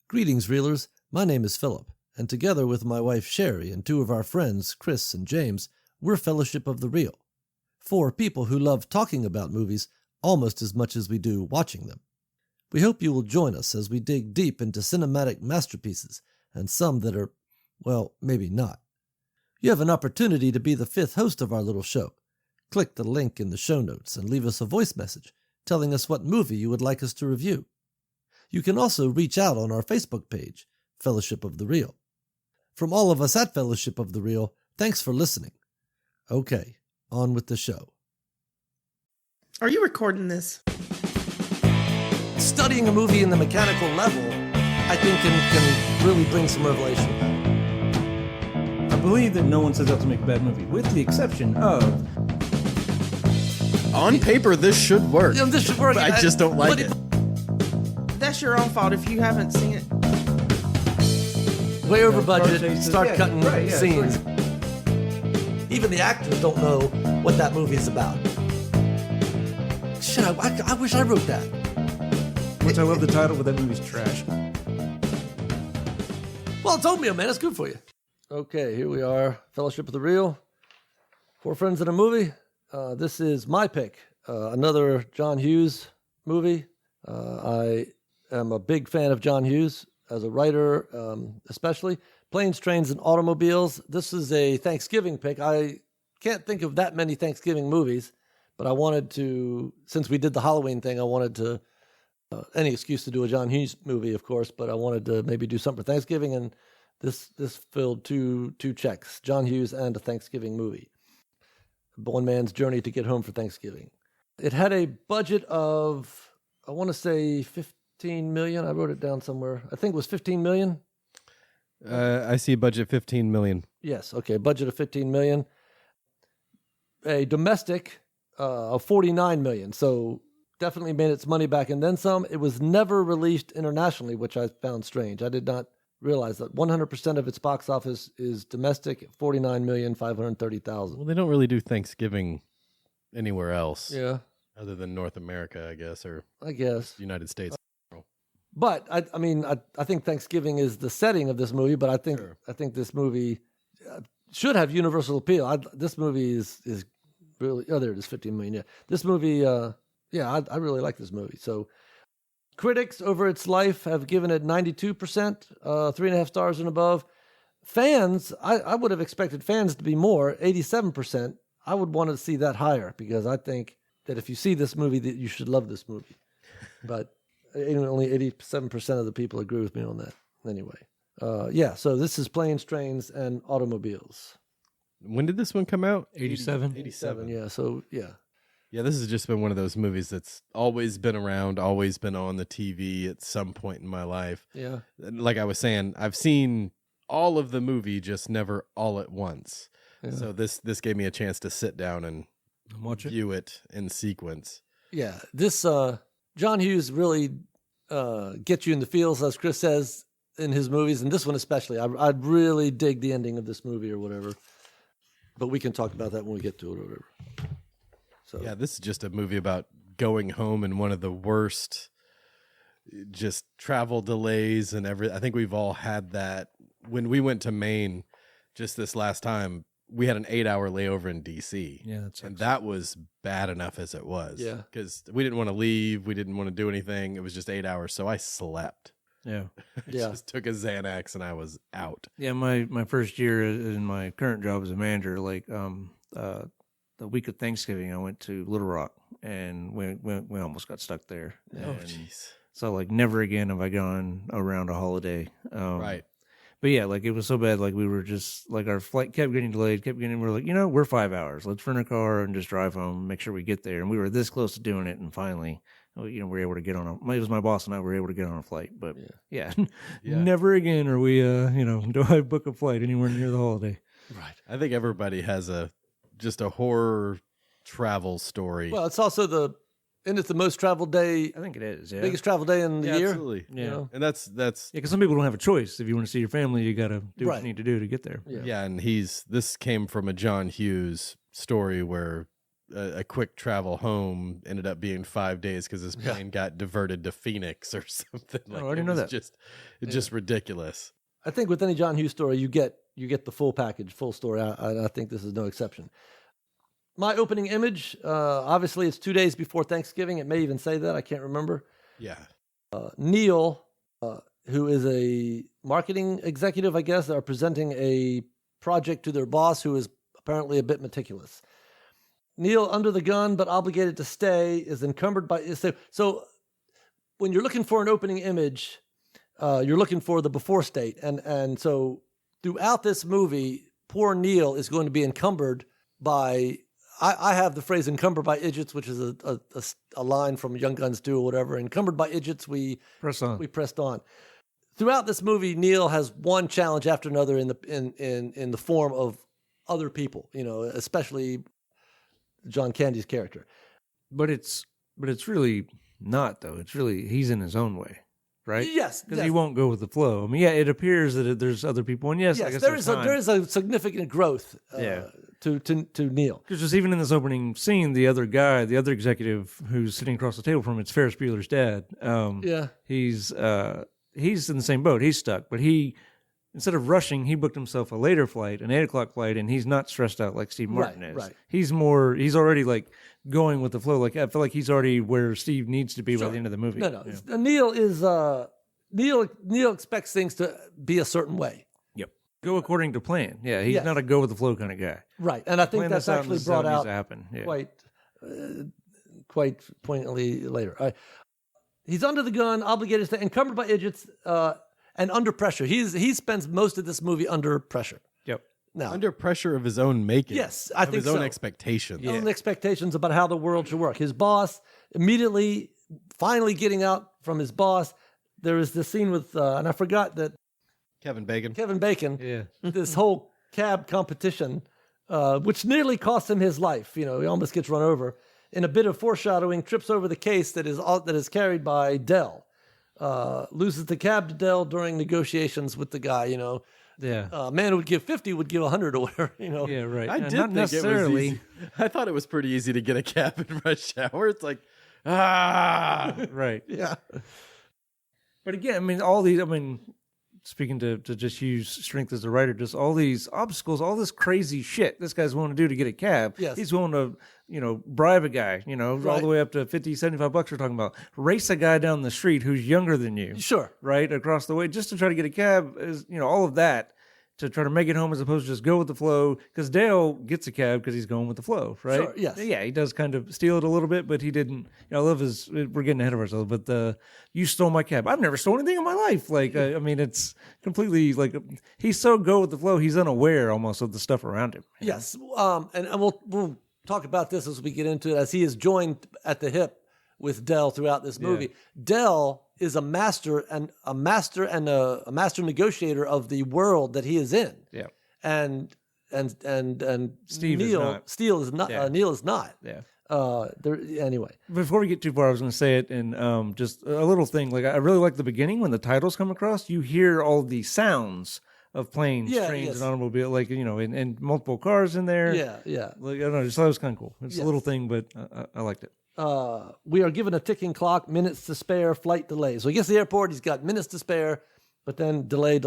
Greetings, Reelers. My name is Philip, and together with my wife Sherry and two of our friends, Chris and James, we're Fellowship of the Reel. Four people who love talking about movies almost as much as we do watching them. We hope you will join us as we dig deep into cinematic masterpieces and some that are, well, maybe not. You have an opportunity to be the fifth host of our little show. Click the link in the show notes and leave us a voice message telling us what movie you would like us to review. You can also reach out on our Facebook page, Fellowship of the Reel. From all of us at Fellowship of the Reel, thanks for listening. Okay, on with the show. Are you recording this? Studying a movie in the mechanical level, I think, can really bring some revelation about it. I believe that no one sets out to make a bad movie, with the exception of... On paper, this should work. Yeah, this should work. But I just don't like it. That's your own fault if you haven't seen it. Way over budget, start cutting right, scenes. Even the actors don't know what that movie is about. Shit, I wish I wrote that. Which I love the title, but that movie's trash. Well, it's oatmeal, man. It's good for you. Okay, here we are. Fellowship of the Reel. Four friends in a movie. This is my pick. Another John Hughes movie. I am a big fan of John Hughes as a writer, especially. Planes, Trains, and Automobiles. This is a Thanksgiving pick. I can't think of that many Thanksgiving movies, but I wanted to, since we did the Halloween thing, I wanted to, any excuse to do a John Hughes movie, of course, but I wanted to maybe do something for Thanksgiving, and this filled two checks, John Hughes and a Thanksgiving movie. One man's journey to get home for Thanksgiving. It had a budget of, I want to say 15 million. I wrote it down somewhere. I think it was 15 million. I see budget 15 million. Yes. Okay. Budget of 15 million. A domestic of 49 million. So definitely made its money back and then some. It was never released internationally, which I found strange. I did not realize that 100% of its box office is domestic, 49,530,000. Well, they don't really do Thanksgiving anywhere else. Yeah, Other than North America, I guess, or I guess. United States. But I think Thanksgiving is the setting of this movie. But Sure. I think this movie should have universal appeal. This movie is really, oh, there it is, 15 million. Yeah, this movie. I really like this movie. So critics over its life have given it 92%, 3.5 stars and above. Fans, I would have expected fans to be more, 87%. I would want to see that higher because I think that if you see this movie, that you should love this movie. But only 87% of the people agree with me on that. Anyway, so this is Planes, Trains, and Automobiles. When did this one come out? 87. 87. Yeah, so yeah. Yeah, this has just been one of those movies that's always been around, always been on the TV at some point in my life. Yeah. Like I was saying, I've seen all of the movie, just never all at once. Yeah. So this gave me a chance to sit down and Watch it. view it in sequence. Yeah, this John Hughes really gets you in the feels, as Chris says in his movies, and this one especially. I really dig the ending of this movie or whatever, but we can talk about that when we get to it or whatever. So Yeah, this is just a movie about going home in one of the worst just travel delays and everything. I think we've all had that. When we went to Maine just this last time, we had an 8-hour layover in DC. Yeah, that sucks. And that was bad enough as it was. Yeah. Because we didn't want to leave. We didn't want to do anything. It was just 8 hours. So I slept. Yeah. I Yeah. just took a Xanax and I was out. Yeah, my first year in my current job as a manager, like the week of Thanksgiving, I went to Little Rock, and we almost got stuck there. Oh, And jeez. so, like, never again have I gone around a holiday. Right. But yeah, like, it was so bad. Like, we were just, like, our flight kept getting delayed, we're like, we're 5 hours. Let's rent a car and just drive home, make sure we get there. And we were this close to doing it, and finally, we're able to get on it was my boss and I were able to get on a flight. But yeah. Never again are we, do I book a flight anywhere near the holiday. right. I think everybody has just a horror travel story. Well, it's also it's the most traveled day, I think it is, yeah. biggest travel day in the year. Absolutely. Yeah. You know? And that's Yeah, because some people don't have a choice. If you want to see your family, you got to do what Right. you need to do to get there. Yeah. Yeah, and this came from a John Hughes story where a quick travel home ended up being 5 days because his plane got diverted to Phoenix or something. Like, I didn't know that. It's just ridiculous. I think with any John Hughes story, you get the full package, full story. I think this is no exception. My opening image, obviously, it's 2 days before Thanksgiving. It may even say that. I can't remember. Yeah. Neil, who is a marketing executive, I guess, are presenting a project to their boss, who is apparently a bit meticulous. Neil, under the gun but obligated to stay, is encumbered by... So when you're looking for an opening image, you're looking for the before state. And so throughout this movie, poor Neil is going to be encumbered by... I have the phrase encumbered by idiots, which is a line from Young Guns 2 or whatever. Encumbered by idiots, we pressed on. Throughout this movie, Neil has one challenge after another in the form of other people, especially John Candy's character. But it's really not, though. It's really, he's in his own way, right? Yes, because he won't go with the flow. I mean, yeah, it appears that there's other people, and yes, I guess there is a significant growth. To Neil. Because just even in this opening scene, the other executive who's sitting across the table from him, it's Ferris Bueller's dad. He's in the same boat. He's stuck, but instead of rushing, he booked himself a later flight, an 8:00 flight, and he's not stressed out like Steve Martin is. Right. He's already like going with the flow. Like I feel like he's already where Steve needs to be by the end of the movie. No. Yeah. Neil is Neil expects things to be a certain way. Go according to plan. Yeah, he's not a go with the flow kind of guy. Right, and I think that's actually brought out quite poignantly later. He's under the gun, obligated to stay, encumbered by idiots, and under pressure. He spends most of this movie under pressure. Yep. Now, under pressure of his own making. Yes, I think his own expectations. Own expectations about how the world should work. His boss immediately, finally getting out from his boss. There is this scene with, and I forgot that. Kevin Bacon. Yeah. This whole cab competition, which nearly cost him his life. He almost gets run over. In a bit of foreshadowing, trips over the case that is carried by Dell. Loses the cab to Dell during negotiations with the guy. Yeah. A man who would give 50 would give 100 or whatever. Yeah, right. I did not think necessarily. It was easy. I thought it was pretty easy to get a cab in rush hour. It's like, right. Yeah. But again, speaking to just use strength as a writer, just all these obstacles, all this crazy shit this guy's willing to do to get a cab. Yes. He's willing to, bribe a guy, all the way up to $50, $75 we're talking about. Race a guy down the street who's younger than you. Sure. Right? Across the way, just to try to get a cab is, all of that to try to make it home as opposed to just go with the flow. Because Dale gets a cab because he's going with the flow, right? Sure, yes. Yeah, he does kind of steal it a little bit, but he didn't. I love we're getting ahead of ourselves, but you stole my cab. I've never stolen anything in my life. Like, it's completely like, he's so go with the flow, he's unaware almost of the stuff around him. Yes. And we'll talk about this as we get into it, as he is joined at the hip with Dell throughout this movie. Yeah. Dell is a master negotiator of the world that he is in. Yeah. And Steve Neil is not. Yeah. Neil is not. Yeah. Anyway, before we get too far, I was going to say it in just a little thing. Like I really like the beginning when the titles come across. You hear all the sounds of planes, trains, and automobiles, like and multiple cars in there. Yeah. Like I don't know, just thought it was kind of cool. It's a little thing, but I liked it. We are given a ticking clock, minutes to spare, flight delay. So he gets to the airport, he's got minutes to spare, but then delay.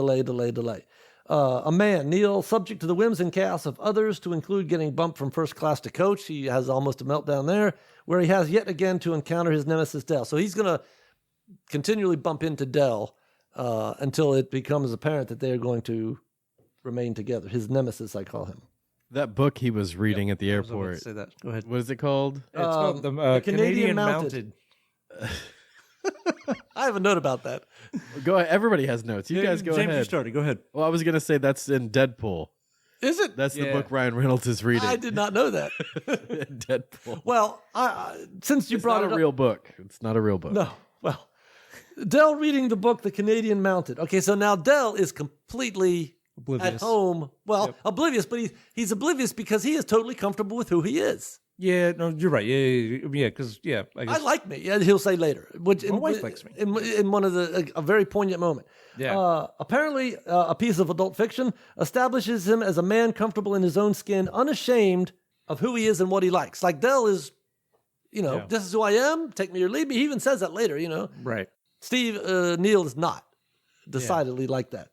A man, Neil, subject to the whims and chaos of others, to include getting bumped from first class to coach. He has almost a meltdown there, where he has yet again to encounter his nemesis, Dell. So he's going to continually bump into Dell until it becomes apparent that they are going to remain together. His nemesis, I call him. That book he was reading at the airport. I was about to say that. Go ahead. What is it called? It's called the Canadian Mounted. I have a note about that. Go ahead. Everybody has notes. You guys go James, ahead. you started. Go ahead. Well, I was going to say that's in Deadpool. Is it? That's the book Ryan Reynolds is reading. I did not know that. Deadpool. Well, since you brought it up. It's not a real book. It's not a real book. No. Well, Dell reading the book, The Canadian Mounted. Okay, so now Dell is completely oblivious. At home. Well, oblivious, but he's oblivious because he is totally comfortable with who he is. Yeah, no, you're right. Yeah, because I guess I like me. Yeah, he'll say later. Which my wife likes me. In one of a very poignant moment. Yeah. Apparently, a piece of adult fiction establishes him as a man comfortable in his own skin, unashamed of who he is and what he likes. Like Dell is, Yeah. this is who I am. Take me or leave me. He even says that later. Right. Steve Neil is not decidedly like that.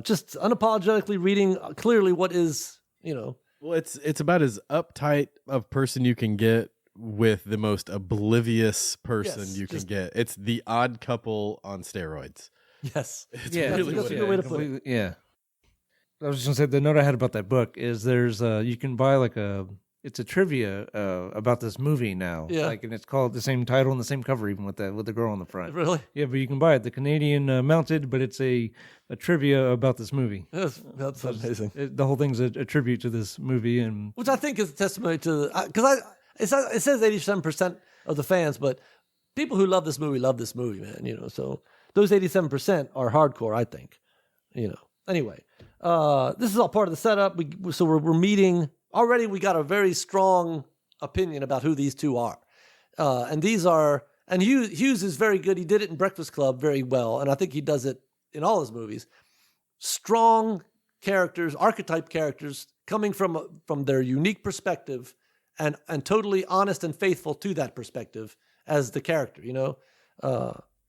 Just unapologetically reading clearly what is, Well, it's about as uptight of person you can get with the most oblivious person Yes, you can just- get. It's the odd couple on steroids. yes. It's Yeah, really that's what a it good way to is. put it. completely- Yeah. I was just gonna say the note I had about that book is there's you can buy it's a trivia about this movie now. Yeah. and it's called the same title and the same cover even with the girl on the front. Really? Yeah, but you can buy it. The Canadian Mounted, but it's a trivia about this movie. That's amazing. The whole thing's a tribute to this movie, and Which I think is a testimony to, because it says 87% of the fans, but people who love this movie, man, so those 87% are hardcore, I think, Anyway, this is all part of the setup. We're meeting, already we got a very strong opinion about who these two are. And Hughes is very good. He did it in Breakfast Club very well, and I think he does it in all his movies. Strong characters, archetype characters, coming from their unique perspective, and totally honest and faithful to that perspective as the character,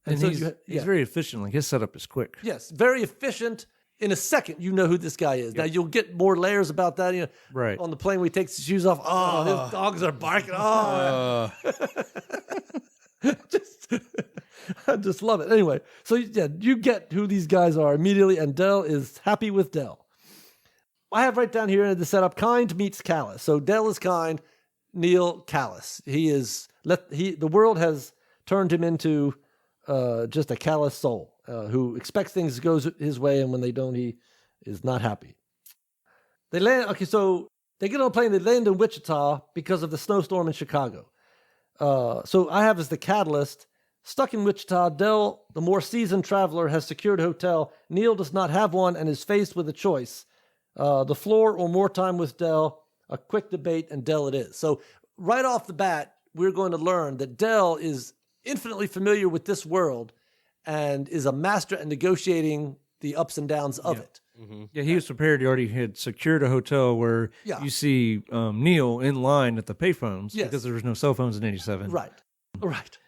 and so he's yeah. very efficient. Like his setup is quick. Yes, very efficient. In a second, you know who this guy is. Now you'll get more layers about that. Right. On the plane, when he takes his shoes off. Oh, his dogs are barking. Oh, I just love it. Anyway, so yeah, you get who these guys are immediately, and Dell is happy with Dell. I have right down here in the setup: kind meets callous. So Dell is kind, Neil callous. The world has turned him into just a callous soul who expects things to go his way, and when they don't, he is not happy. They land. Okay, so they get on a plane. They land in Wichita because of the snowstorm in Chicago. So I have as the catalyst. Stuck in Wichita, Dell, the more seasoned traveler, has secured a hotel. Neil does not have one and is faced with a choice. The floor or more time with Dell, a quick debate, and Dell it is. So right off the bat, we're going to learn that Dell is infinitely familiar with this world and is a master at negotiating the ups and downs of it. Yeah, he was prepared. He already had secured a hotel where Yeah. you see Neil in line at the payphones Yes. because there was no cell phones in '87. Right.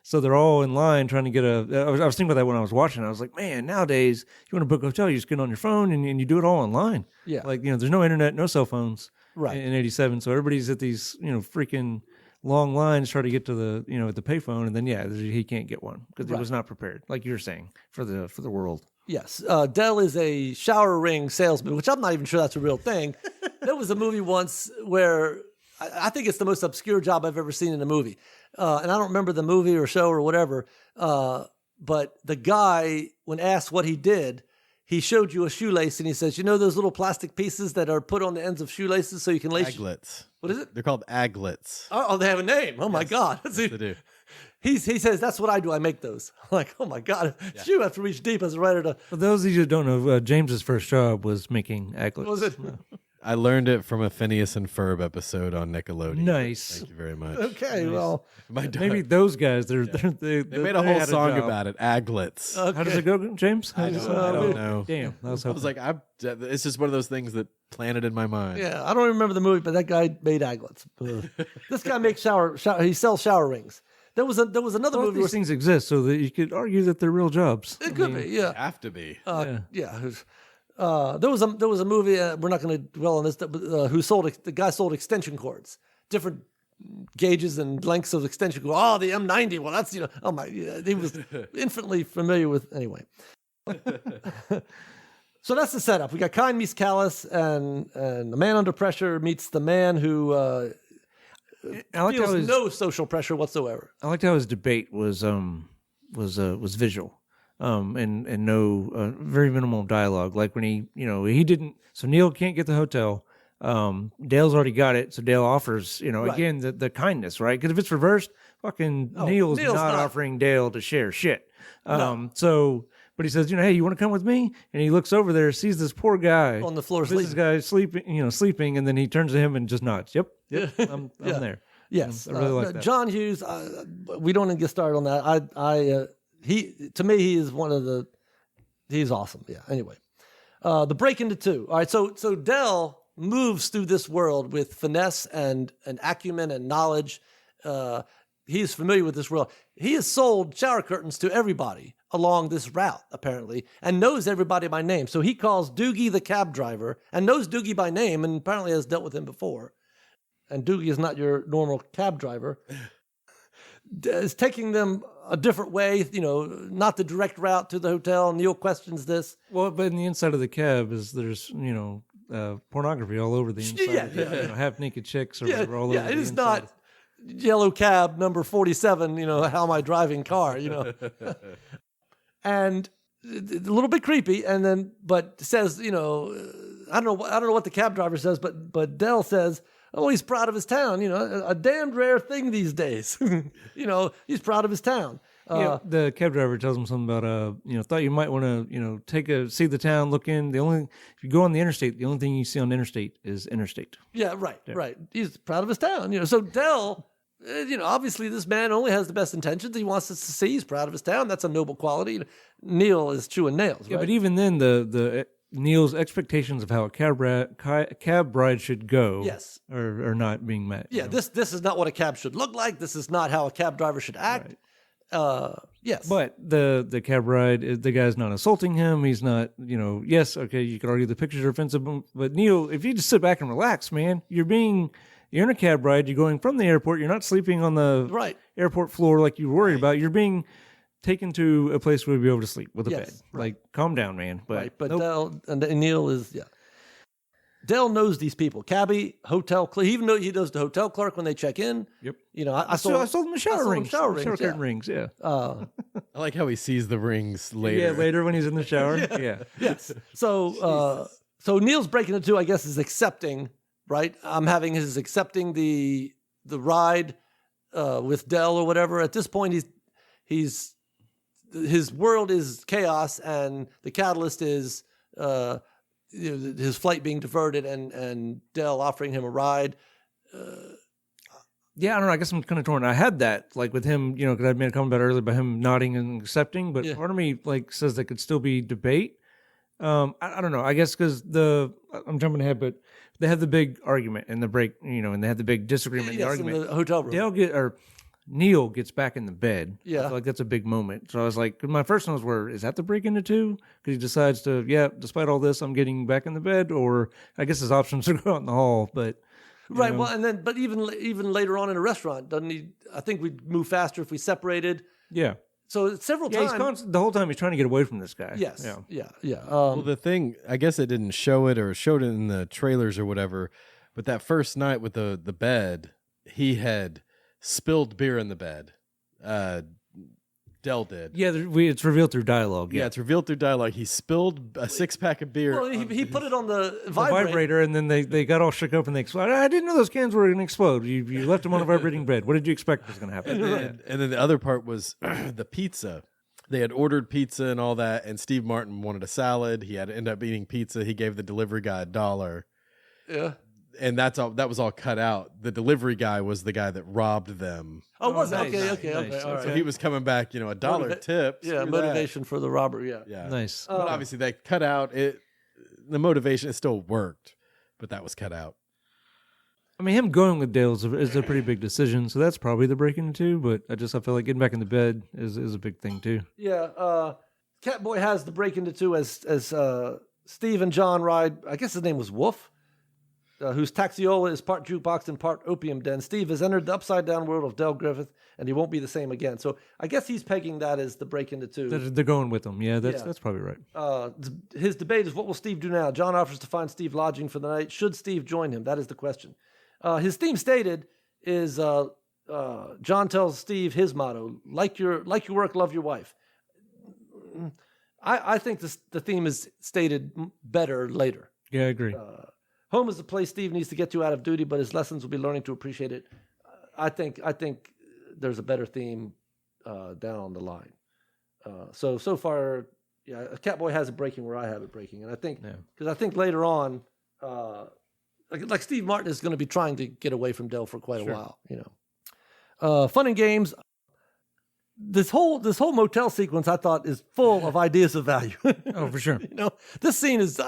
So they're all in line trying to get I was thinking about that when I was watching. I was like, man, nowadays you want to book a hotel, you just get on your phone and you do it all online. Yeah. Like, there's no internet, no cell phones Right. in '87. So everybody's at these, freaking long lines trying to get to the, at the payphone. And then, he can't get one because he was not prepared, like you were saying, for the world. Yes. Dell is a shower ring salesman, which I'm not even sure that's a real thing. There was a movie once where I think it's the most obscure job I've ever seen in a movie. And I don't remember the movie or show or whatever. But the guy, when asked what he did, he showed you a shoelace and he says, those little plastic pieces that are put on the ends of shoelaces so you can lace. Aglets. What is it? They're called aglets. Oh, they have a name. Oh my God. They do. He says, that's what I do. I make those. I'm like, oh my God. You have to reach deep as a writer to. For those of you who don't know, James's first job was making aglets. Was it? I learned it from a Phineas and Ferb episode on Nickelodeon. Nice. Thank you very much. Okay, well. My dog, Maybe those guys, they made a whole song about it. Aglets. How does it go, James? I don't know. Damn, I was I hoping. was like, it's just one of those things that planted in my mind. Yeah, I don't remember the movie, but that guy made aglets. This guy makes shower. He sells shower rings. There was another Both movie where these things exist, so that you could argue that they're real jobs. it could be, yeah. Have to be. Yeah. There was a movie. We're not going to dwell on this. The guy sold extension cords, different gauges and lengths of extension cord. Oh, the M90. Well, that's Oh my. Yeah, he was infinitely familiar with. Anyway. So that's the setup. We got kind meets callous, and the man under pressure meets the man who I liked how feels his, no social pressure whatsoever. I liked how his debate was visual, and no very minimal dialogue. Like when he didn't. So Neil can't get the hotel. Dale's already got it, so Dale offers, again the kindness, right? Because if it's reversed, fucking Neil's not offering Dale to share shit. But he says, hey, you want to come with me? And he looks over there, sees this poor guy On the floor This guy sleeping, and then he turns to him and just nods. Yep, I'm there. Yes, I really like that. John Hughes. We don't even get started on that. He is one of the. He's awesome. Yeah. Anyway, the break into two. All right. So Dell moves through this world with finesse and acumen and knowledge. He's familiar with this world. He has sold shower curtains to everybody along this route, apparently, and knows everybody by name. So he calls Doogie the cab driver and knows Doogie by name and apparently has dealt with him before. And Doogie is not your normal cab driver. Is taking them a different way, not the direct route to the hotel. Neil questions this. Well, but in the inside of the cab there's pornography all over the inside. Yeah. Half naked chicks or whatever all over the it is inside. not yellow cab number 47, how am I driving car, and a little bit creepy. And then, but says, I don't know what the cab driver says, but Dell says, oh, he's proud of his town, a damned rare thing these days. He's proud of his town. The cab driver tells him something about thought you might want to see the town, look in. If you go on the interstate, the only thing you see on the interstate is interstate. Yeah, right. He's proud of his town. So Dell, obviously this man only has the best intentions. He wants us to see he's proud of his town. That's a noble quality. Neil is chewing nails. Yeah, right? but even then, the Neil's expectations of how a cab ride should go, Yes, are not being met. yeah. This is not what a cab should look like. This is not how a cab driver should act. Yes, But the cab ride, the guy's not assaulting him. He's not, yes, okay, you could argue the pictures are offensive, but Neil, if you just sit back and relax, man, you're in a cab ride, you're going from the airport, you're not sleeping on the right. airport floor like you were worried about. You're being taken to a place where you'll be able to sleep with a Yes, bed. right. Like, calm down, man. But, Right, but nope. Dell and Neil is Dell knows these people. Cabbie, hotel clerk. He even knows he knows the hotel clerk when they check in. Yep. I So I sold him the shower rings. Shower rings, curtain yeah. rings, yeah. Uh, I like how he sees the rings later. Yeah, later when he's in the shower. Yeah. yes. So Neil's breaking into, I guess, is accepting. Right. He's accepting the ride with Dell or whatever. At this point, his world is chaos, and the catalyst is his flight being diverted, and Dell offering him a ride. Yeah, I don't know. I guess I'm kind of torn. I had that, like with him, because I made a comment about earlier about him nodding and accepting, but Yeah. part of me says there could still be debate. I don't know. I guess because I'm jumping ahead, but they had the big argument in the break, and they had the big disagreement in the Yes, argument. in the hotel room. Neil gets back in the bed. Yeah. I feel like that's a big moment. So I was like, 'cause my first notes were, is that the break into two? Because he decides to, despite all this, I'm getting back in the bed, or I guess his options are go out in the hall, but. Right. Well, and then, but even later on in a restaurant, doesn't he? I think we'd move faster if we separated. Yeah. So several Yeah, times. the whole time he's trying to get away from this guy. Yes. Yeah. Yeah. Well, the thing, I guess it didn't show it or showed it in the trailers or whatever, but that first night with the bed, he had spilled beer in the bed. Dell did. Yeah, it's revealed through dialogue. Yeah, it's revealed through dialogue. He spilled a 6-pack of beer. Well, he put it on the The vibrator. vibrator, and then they got all shook up and they exploded. I didn't know those cans were going to explode. You left them on a vibrating bed. What did you expect was going to happen? And then the other part was the pizza. They had ordered pizza and all that, and Steve Martin wanted a salad. He had to end up eating pizza. He gave the delivery guy $1. Yeah. And that was all cut out. The delivery guy was the guy that robbed them. Oh, was nice. it? Okay. Nice. All right. So he was coming back, $1 Motiva- tip. Yeah, Screw motivation for the robber. Yeah. that. Yeah. Nice. But obviously they cut out it. The motivation, it still worked, but that was cut out. I mean, him going with Dale is a pretty big decision, so that's probably the break into two. But I feel like getting back in the bed is a big thing too. Yeah. Catboy has the break into two as Steve and John ride. I guess his name was Wolf. Whose taxiola is part jukebox and part opium den. Steve has entered the upside down world of Del Griffith, and he won't be the same again. So I guess he's pegging that as the break into two. They're going with him. Yeah, Yeah. that's probably right. His debate is, what will Steve do now? John offers to find Steve lodging for the night. Should Steve join him? That is the question. His theme stated is John tells Steve his motto: like your work, love your wife. I think the theme is stated better later. Yeah, I agree. Home is the place Steve needs to get to out of duty, but his lessons will be learning to appreciate it. I think there's a better theme down on the line. So far, yeah, Catboy has it breaking where I have it breaking, and I think because I think later on, like Steve Martin is going to be trying to get away from Dell for quite a while. Fun and games. This whole motel sequence I thought is full of ideas of value. Oh, for sure. This scene is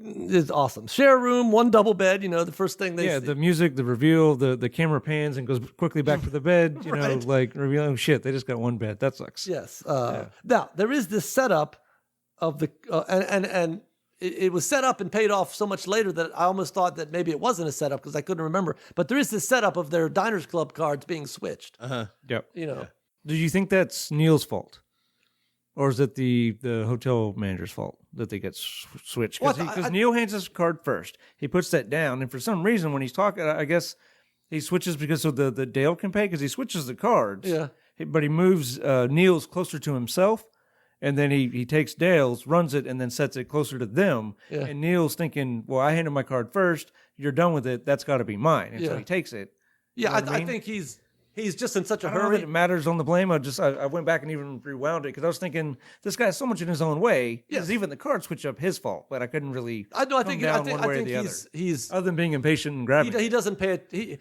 is awesome. Share a room, one double bed. You know, the first thing they Yeah, see. the music, the reveal, the camera pans and goes quickly back to the bed. You know, Right. like revealing, oh, shit, they just got one bed. That sucks. Yes. Now there is this setup of the and it was set up and paid off so much later that I almost thought that maybe it wasn't a setup because I couldn't remember. But there is this setup of their Diners Club cards being switched. Yep. You know, Do you think that's Neil's fault? Or is it the hotel manager's fault that they get switched? Well, Because I- Neil hands his card first. He puts that down. And for some reason, when he's talking, I guess he switches because so the Dale can pay because he switches the cards. Yeah. But he moves Neil's closer to himself. And then he takes Dale's, runs it, and then sets it closer to them. Yeah. And Neil's thinking, well, I handed my card first. You're done with it. That's got to be mine. And so Yeah. he takes it. yeah. know what I I mean? think he's just in such a I don't know that hurry. it matters on the blame. I went back and even rewound it because I was thinking this guy's so much in his own way. Yes. Is even the card switch up his fault, but I couldn't really. I know. I come think. down I think. one I way or think the he's. other than being impatient and grabbing. He doesn't pay it.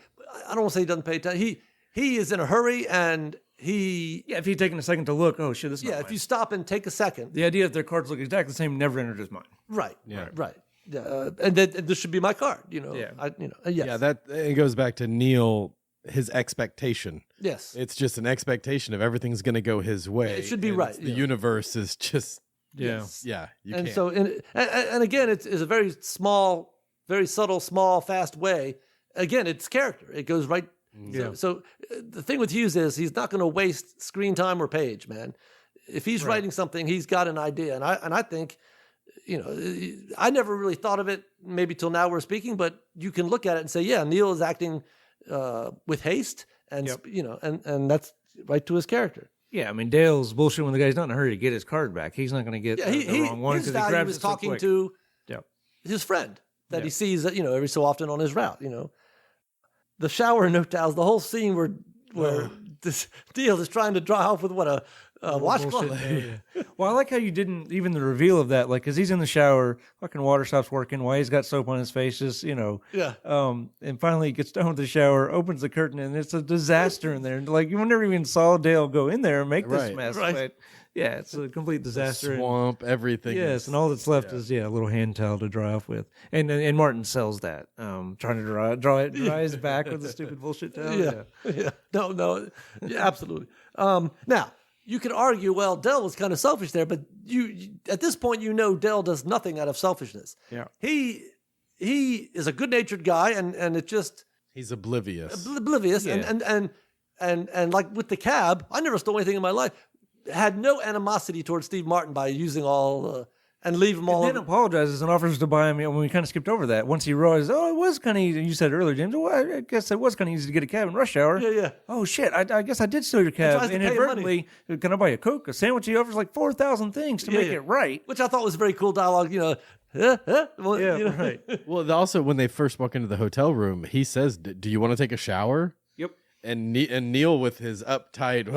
I don't want to say he doesn't pay attention. He is in a hurry and he. yeah, if he'd taken a second to look, oh shit, this is Yeah. not If mine. you stop and take a second. The idea that their cards look exactly the same never entered his mind. Right. Yeah. Right. Yeah. And that this should be my card. You know. Yeah. Yes. Yeah, that it goes back to Neil, his expectation. Yes. It's just an expectation of everything's going to go his way. It should be and right, The yeah. universe is just, Yes. yeah, you And can't. so, and again, it's a very small, very subtle, small, fast way. Again, it's character. It goes right. Yeah. So the thing with Hughes is he's not going to waste screen time or page, man. If he's writing something, he's got an idea, and I think, you know, I never really thought of it maybe till now we're speaking, but you can look at it and say, yeah, Neil is acting with haste, and Yep. you know, and that's right to his character. Yeah, I mean Dale's bullshit when the guy's not in a hurry to get his card back. He's not going to get Yeah, the wrong one his because he value grabs is it so talking quick. to Yep. his friend that Yeah. he sees, you know, every so often on his route. You know, the shower and no towels, the whole scene where this deal is trying to dry off with what a washcloth. Bullshit. Yeah. Well, I like how you didn't even the reveal of that, like, because he's in the shower, fucking water stops working, why he's got soap on his face, just you know. Yeah. And finally he gets done with the shower, opens the curtain, and it's a disaster in there. And like you never even saw Dale go in there and make this Right. mess. Right. But yeah, it's a complete disaster. And- swamp, everything. yes, is- and all that's left is a little hand towel to dry off with. And Martin sells that, trying to dry his back with the stupid bullshit towel. Yeah. Yeah. No. Yeah, absolutely. Now, you could argue, well, Dell was kind of selfish there, but you at this point, you know, Dell does nothing out of selfishness. Yeah. He is a good-natured guy, and it just he's oblivious. oblivious. Yeah. And like with the cab, I never stole anything in my life. Had no animosity towards Steve Martin by using all and leave him all. And then apologizes and offers to buy him. When we kind of skipped over that, once he realized, oh, it was kind of easy. You said earlier, James. Well, I guess it was kind of easy to get a cab in rush hour. Yeah. Oh shit! I guess I did steal your cab tries to pay him inadvertently. Can I buy a Coke, a sandwich? He offers like 4,000 things to make yeah. it right. Which I thought was very cool dialogue. You know, well, Yeah, you know. right. Well, also when they first walk into the hotel room, he says, "Do you want to take a shower?" Yep. And Neil with his uptight,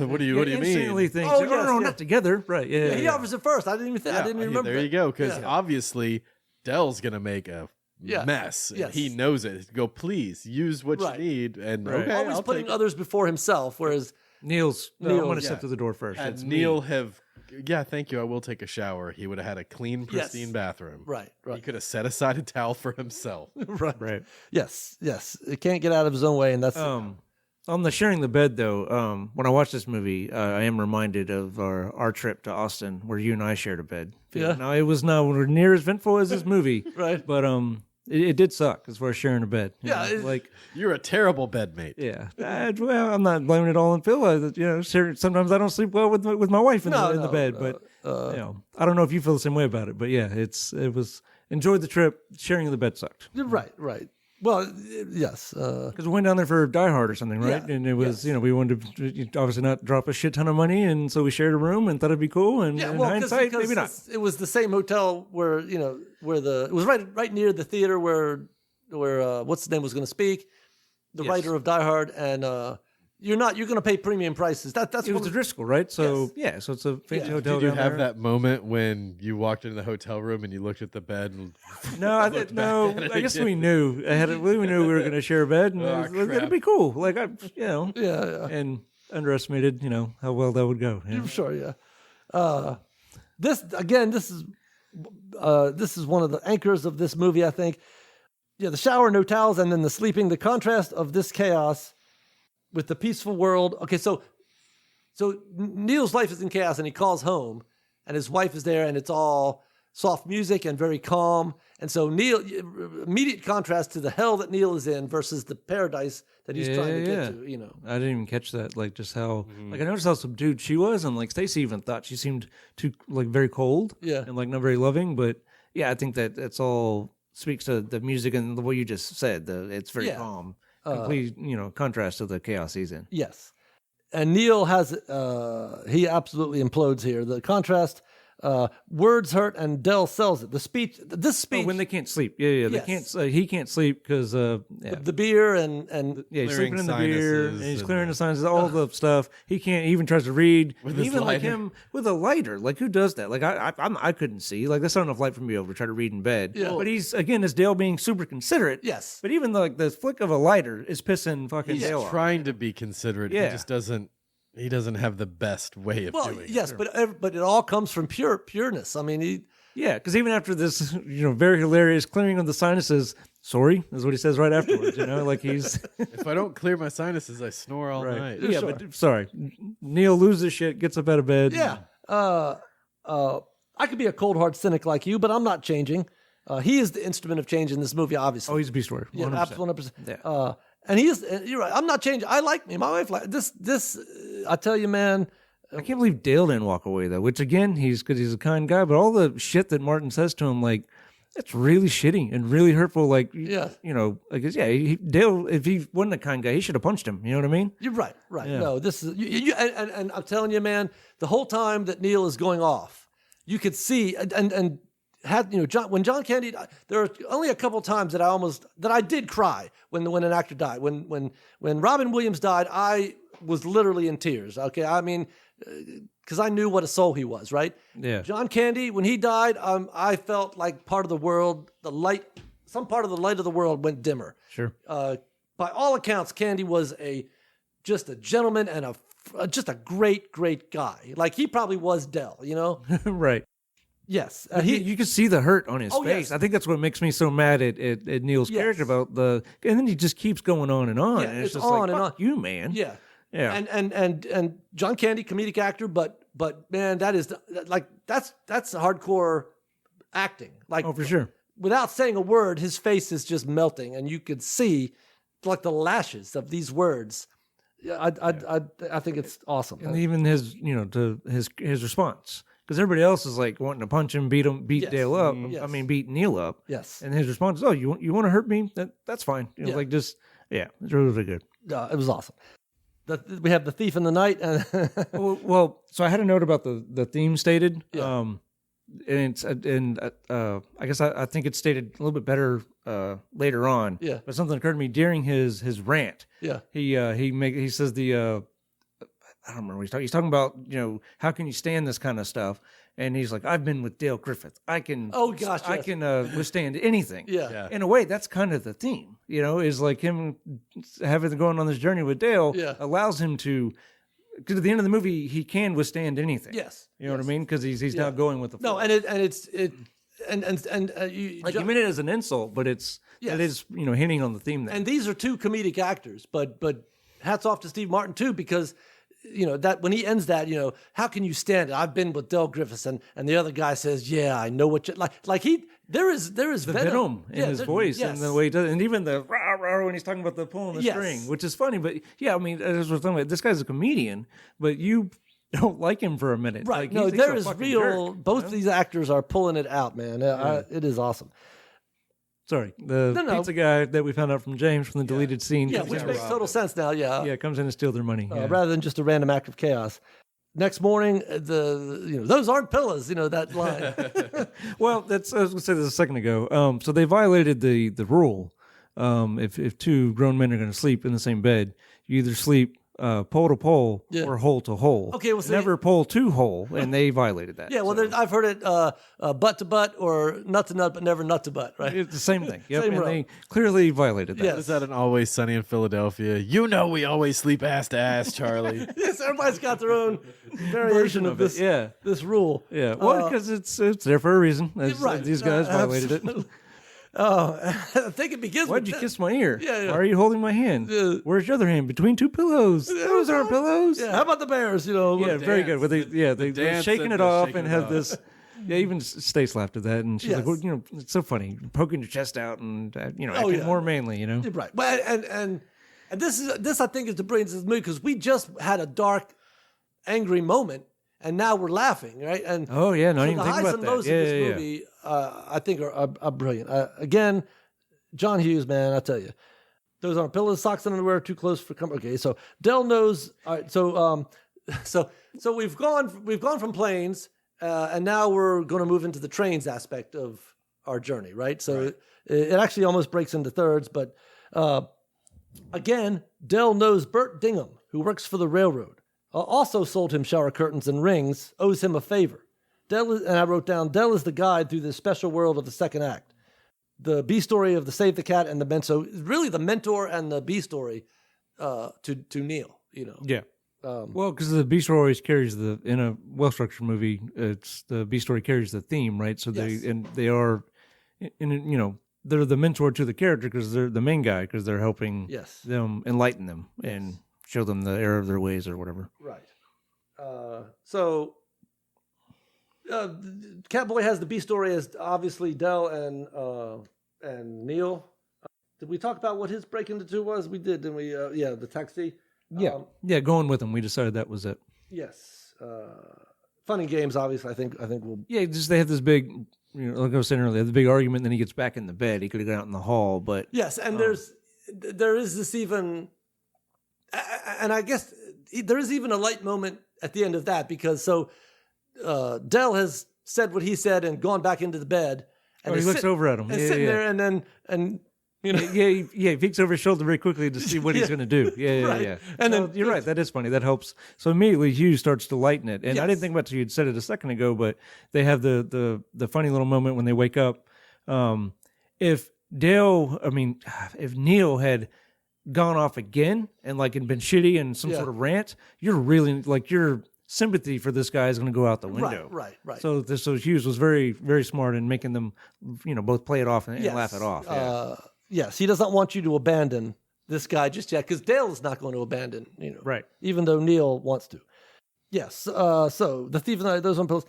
what do you Instantly mean? thinks, Oh, oh, yes, no, yeah. not together. Right? Yeah. He offers it first. I didn't even think. I didn't even remember. There that. you go. Because Yeah. obviously Dell's gonna make a Yeah. mess. And Yes. he knows it. Go, please use what Right. you need. And Right. okay, Always I'll putting take others before himself, whereas Neil's. I'm Neil, going to yeah. step to the door first. had That's Neil me. have, yeah, thank you. I will take a shower. He would have had a clean, pristine bathroom. right. He could have set aside a towel for himself. right. Right. Yes. It can't get out of his own way, and that's On the sharing the bed, though, when I watch this movie, I am reminded of our trip to Austin, where you and I shared a bed. Yeah. Now it was nowhere near as eventful as this movie, Right. But it did suck as far as sharing a bed. you Yeah, know, it- like You're a terrible bedmate. yeah. Well, I'm not blaming it all on Phil. Sometimes I don't sleep well with my wife in the bed, but you know, I don't know if you feel the same way about it. But yeah, it was enjoyed the trip. Sharing the bed sucked. right. Well, yes. Because we went down there for Die Hard or something, right? Yeah, And it was, yes. we wanted to obviously not drop a shit ton of money, and so we shared a room and thought it'd be cool. And Yeah, in well, hindsight, because maybe not. it was the same hotel where it was right near the theater where what's his name was going to speak, the Yes. writer of Die Hard, and you're going to pay premium prices. That's It was one the of- Driscoll, right? So yeah, so it's a fancy hotel. Did you down have there. that moment when you walked into the hotel room and you looked at the bed and No, I looked no. back at it I guess again? we knew ahead of, we knew we were going to share a bed, and Oh, it was, crap. it'd be cool. Like yeah. and underestimated, how well that would go. Yeah. Sure, yeah. This is This is one of the anchors of this movie, I think. Yeah, the shower, no towels, and then the sleeping. The contrast of this chaos with the peaceful world. Okay, so Neil's life is in chaos, and he calls home, and his wife is there, and it's all soft music and very calm. And so Neil, immediate contrast to the hell that Neil is in versus the paradise that he's trying to get to. You know, I didn't even catch that. Like just how, like I noticed how subdued she was, and like Stacy even thought she seemed too like very cold, and like not very loving. But yeah, I think that's all speaks to the music and the way you just said. It's very calm, complete contrast to the chaos he's in. Yes, and Neil has he absolutely implodes here. The contrast. Words hurt, and Dell sells it. This speech, when they can't sleep, they can't. He can't sleep because the beer and he's sleeping in the beer, and he's clearing the sinuses, all the stuff. He can't. He even tries to read, even like him with a lighter. Like who does that? Like I couldn't see. Like that's not enough light for me to be able to try to read in bed. Yeah. But he's again, as Dale being super considerate. Yes. But even like the flick of a lighter is pissing fucking Dale off. He's trying to be considerate. He just doesn't. He doesn't have the best way of doing it. Yes, but it all comes from pureness. I mean, because even after this, very hilarious clearing of the sinuses, sorry, is what he says right afterwards. Like he's if I don't clear my sinuses, I snore all night. Yeah, but sorry, Neil loses shit, gets up out of bed. Yeah, I could be a cold hard cynic like you, but I'm not changing. He is the instrument of change in this movie, obviously. Oh, he's a beast warrior. 100%. Yeah, absolutely 100%. Yeah. And you're right. I'm not changing. I like me. My wife like this. I tell you, man. I can't believe Dale didn't walk away though. Which again, he's a kind guy, but all the shit that Martin says to him, like, it's really shitty and really hurtful. Like, Dale. If he wasn't a kind guy, he should have punched him. You know what I mean? You're right. Right. Yeah. No, this is and I'm telling you, man. The whole time that Neil is going off, you could see and. When John Candy died, there are only a couple times that I did cry when an actor died. When Robin Williams died, I was literally in tears. Okay, I mean, because I knew what a soul he was. Right? Yeah. John Candy, when he died, I felt like part of the world, some part of the light of the world went dimmer. Sure. By all accounts, Candy was just a gentleman and just a great guy. Like he probably was Dell. Right. Yes, you can see the hurt on his face. Yes. I think that's what makes me so mad at Neil's character about and then he just keeps going on and on. Yeah, and it's just on like, and fuck on. you, man. Yeah. Yeah. And John Candy, comedic actor, but man, that's hardcore acting. Like, Oh, for sure. without saying a word, his face is just melting, and you could see like the lashes of these words. I think it's awesome. And even his, to his response. Because everybody else is like wanting to punch him, beat Yes. Dale up. Yes. I mean, beat Neil up. Yes. And his response is, "Oh, you want to hurt me? That's fine." Yeah. Like just it's really good. It was awesome. We have the thief in the night, and well, so I had a note about the theme stated. Yeah. I guess I think it's stated a little bit better later on. Yeah. But something occurred to me during his rant. yeah, He says I don't remember what he's talking. He's talking about, how can you stand this kind of stuff? And he's like, I've been with Dale Griffith. I can. Oh, gosh, I yes. can withstand anything. yeah. In a way, that's kind of the theme. Is like him having going on this journey with Dale allows him to. Because at the end of the movie, he can withstand anything. Yes. You know what I mean? Because he's now going with the flow. No, and it's you like you mean it as an insult, but it is hinting on the theme there. And these are two comedic actors, but hats off to Steve Martin too, because that when he ends that, how can you stand it? I've been with Del Griffiths, and the other guy says, yeah, I know what you like there is the venom in his voice and the way he does it. And even the rah rah when he's talking about the pulling the string, which is funny. But yeah, I mean, as we're talking about, this guy's a comedian, but you don't like him for a minute. Right. Like, No, he's there a is fucking real, jerk, both these actors are pulling it out, man. It is awesome. Sorry, the pizza guy that we found out from James from the deleted scene. Yeah, comes which in- makes total sense now, yeah. comes in to steal their money. Rather than just a random act of chaos. Next morning, those aren't pillows, that line. Well, that's I was going to say this a second ago. So they violated the rule. If two grown men are going to sleep in the same bed, you either sleep pole to pole Yeah. or hole to hole. Okay, well, see- never pole to hole, and they violated that. Yeah, well, So I've heard it butt to butt or nut to nut, but never nut to butt, right? it's the same thing. Yep, Same and row. they clearly violated that. Yes. Is that an Always Sunny in Philadelphia? You know we always sleep ass to ass, Charlie. Yes, everybody's got their own variation of this. Yeah. This rule. Yeah, well, because it's there for a reason. Right. These guys violated it. Absolutely. Oh, I think it begins Why'd with you that. kiss my ear? Yeah. Why are you holding my hand? Where's your other hand? Between two pillows. Those aren't pillows. Yeah, how about the Bears? Yeah, very good. With they're dance shaking and it the off shaking and it have off. this. Yeah, even Stace laughed at that, and she's Yes. like, well, you know, it's so funny, poking your chest out and Oh, acting yeah. more manly, you know. Right. Well, and this I think is the brilliance of this movie because we just had a dark, angry moment, and now we're laughing, right? And Oh yeah, not so even the think highs about and that. lows Yeah, of this yeah, yeah. movie, I think are brilliant. Again, John Hughes, man, I tell you, those aren't pillows, socks, and underwear too close for comfort. Okay, so Dell knows. All right, so so we've gone from planes, and now we're going to move into the trains aspect of our journey, right? So It actually almost breaks into thirds, but again, Dell knows Bert Dingham, who works for the railroad, also sold him shower curtains and rings, owes him a favor. And I wrote down, Dell is the guide through the special world of the second act. The B story of the Save the Cat and the mentor, really the mentor and the B story to Neil, you know. Yeah. Well, because the B story always carries in a well structured movie, it's the B story carries the theme, right? So Yes. they are, they're the mentor to the character because they're the main guy because they're helping Yes. them enlighten them and show them the error of their ways or whatever. Right. So Catboy has the B story as obviously Dell and Neil. Did we talk about what his break into two was? We did, didn't we? Yeah, the taxi. Yeah, going with them, we decided that was it. Yes. Fun and games, obviously. I think we'll. Yeah, just they have this big, like I was saying earlier, they have the big argument. Then he gets back in the bed. He could have gone out in the hall, but Yes, and there is this even, and I guess there is even a light moment at the end of that because Dell has said what he said and gone back into the bed. And he is looks over at him. and Yeah, sitting yeah. there, and then you know. he peeks over his shoulder very quickly to see what he's going to do. Yeah. Right. And And then- you're right. That is funny. That helps. So immediately Hughes starts to lighten it. And I Yes. didn't think about it till you'd said it a second ago, but they have the funny little moment when they wake up. If Neil had gone off again and like had been shitty and some Yeah. sort of rant, you're really like your sympathy for this guy is going to go out the window. Right. So Hughes was very, very smart in making them, both play it off and laugh it off. Yeah. Yes, he doesn't want you to abandon this guy just yet because Dale is not going to abandon, Right. even though Neil wants to. Yes. So the thief and those on pills.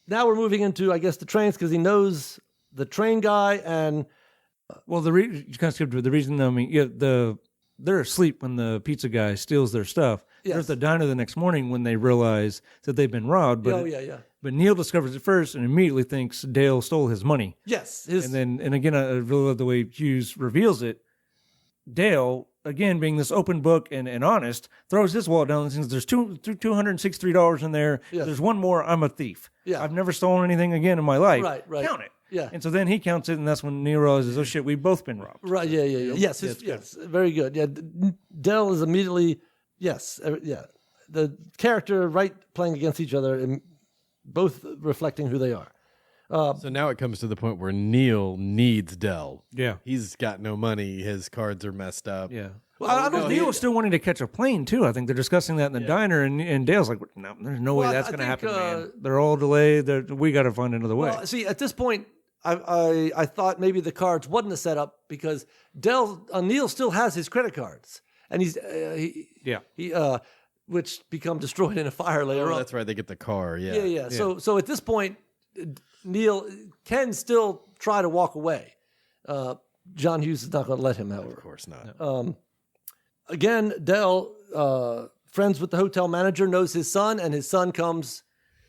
Now we're moving into, I guess, the trains because he knows the train guy and Well, you kind of skipped to it. The reason, they're asleep when the pizza guy steals their stuff. They're Yes. at the diner the next morning when they realize that they've been robbed. But yeah. But Neil discovers it first and immediately thinks Dale stole his money. Yes. And again, I really love the way Hughes reveals it. Dale, again, being this open book and honest, throws his wallet down and says, "There's $263 in there. Yes. There's one more. I'm a thief. Yeah. I've never stolen anything again in my life. Right. Count it." Yeah. And so then he counts it, and that's when Neil realizes, "Oh shit, we've both been robbed." Right. Yeah. Yes. Yes. Very good. Yeah. Dell is immediately, yes. Yeah. The character, right, playing against each other and both reflecting who they are. So now it comes to the point where Neil needs Dell. Yeah. He's got no money. His cards are messed up. Yeah. Well, I don't Neil was still wanting to catch a plane too. I think they're discussing that in the diner, and Dale's like, "No, there's no way Well, that's I going to think, happen, man. They're all delayed. We got to find another way." Well, see, at this point, I thought maybe the cards wasn't a setup because Neil still has his credit cards, and he's which become destroyed in a fire later Oh, on. that's right. They get the car. Yeah. Yeah. So at this point, Neil can still try to walk away. John Hughes is not going to let him, however. Of course not. Again, Dell, friends with the hotel manager, knows his son, and his son comes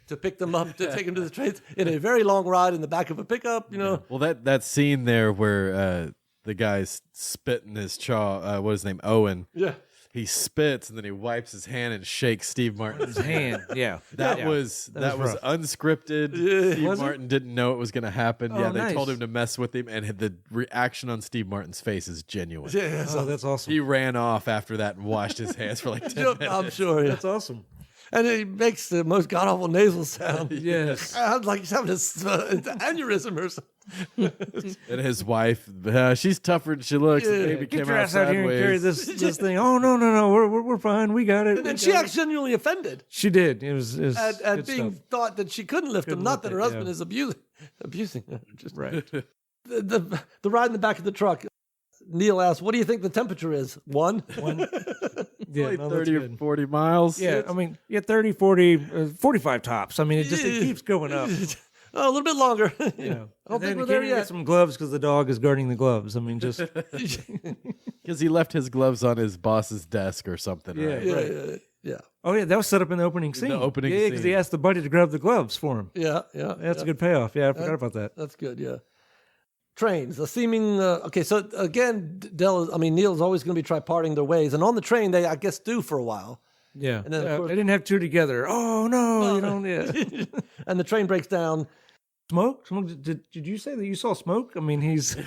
to pick them up to take him to the trains in a very long ride in the back of a pickup. Well, that scene there where the guy's spitting his chaw, what is his name? Owen. Yeah. he spits and then he wipes his hand and shakes Steve Martin's His hand. Yeah. That Yeah. was That was rough. unscripted. Steve Was it? Martin didn't know it was going to happen. Oh, Yeah, they nice. told him to mess with him, and the reaction on Steve Martin's face is genuine. Yeah, Oh, that's awesome. He ran off after that and washed his hands for like 10 minutes. I'm sure. Yeah. That's awesome. And he makes the most god awful nasal sound. Yes. I'm like he's having an aneurysm or something. And his wife, she's tougher than she looks. And Yeah. baby Get came your out ass out here and carry sideways. this thing. Oh no, we're fine. We got it. And We then she got it. acts genuinely offended She did. It was at good being stuff. thought that she couldn't lift him. Couldn't Not that lift her it, husband yeah. is abusing her. Just Right. the ride in the back of the truck. Neil asks, "What do you think the temperature is?" 1. Yeah, Like no, 30 that's or good. 40 miles. Yeah, I mean, 30, 40, 45 tops. I mean, it keeps going up. Oh, a little bit longer. Yeah. I don't think And then we're you there can't get yet. some gloves because the dog is guarding the gloves. I mean, just Because he left his gloves on his boss's desk or something. Yeah. Right? Yeah. oh yeah, that was set up in the opening scene. opening yeah, because he scene. asked the buddy to grab the gloves for him. Yeah. That's a good payoff. Yeah, I forgot about that. That's good. Yeah. Trains, a seeming. Okay, so again, Neil's always going to be parting their ways, and on the train they, I guess, do for a while, Yeah, And then, of course- I didn't have two together. Oh no, you don't. Yeah, and the train breaks down. smoke. Did you say that you saw smoke? I mean, he's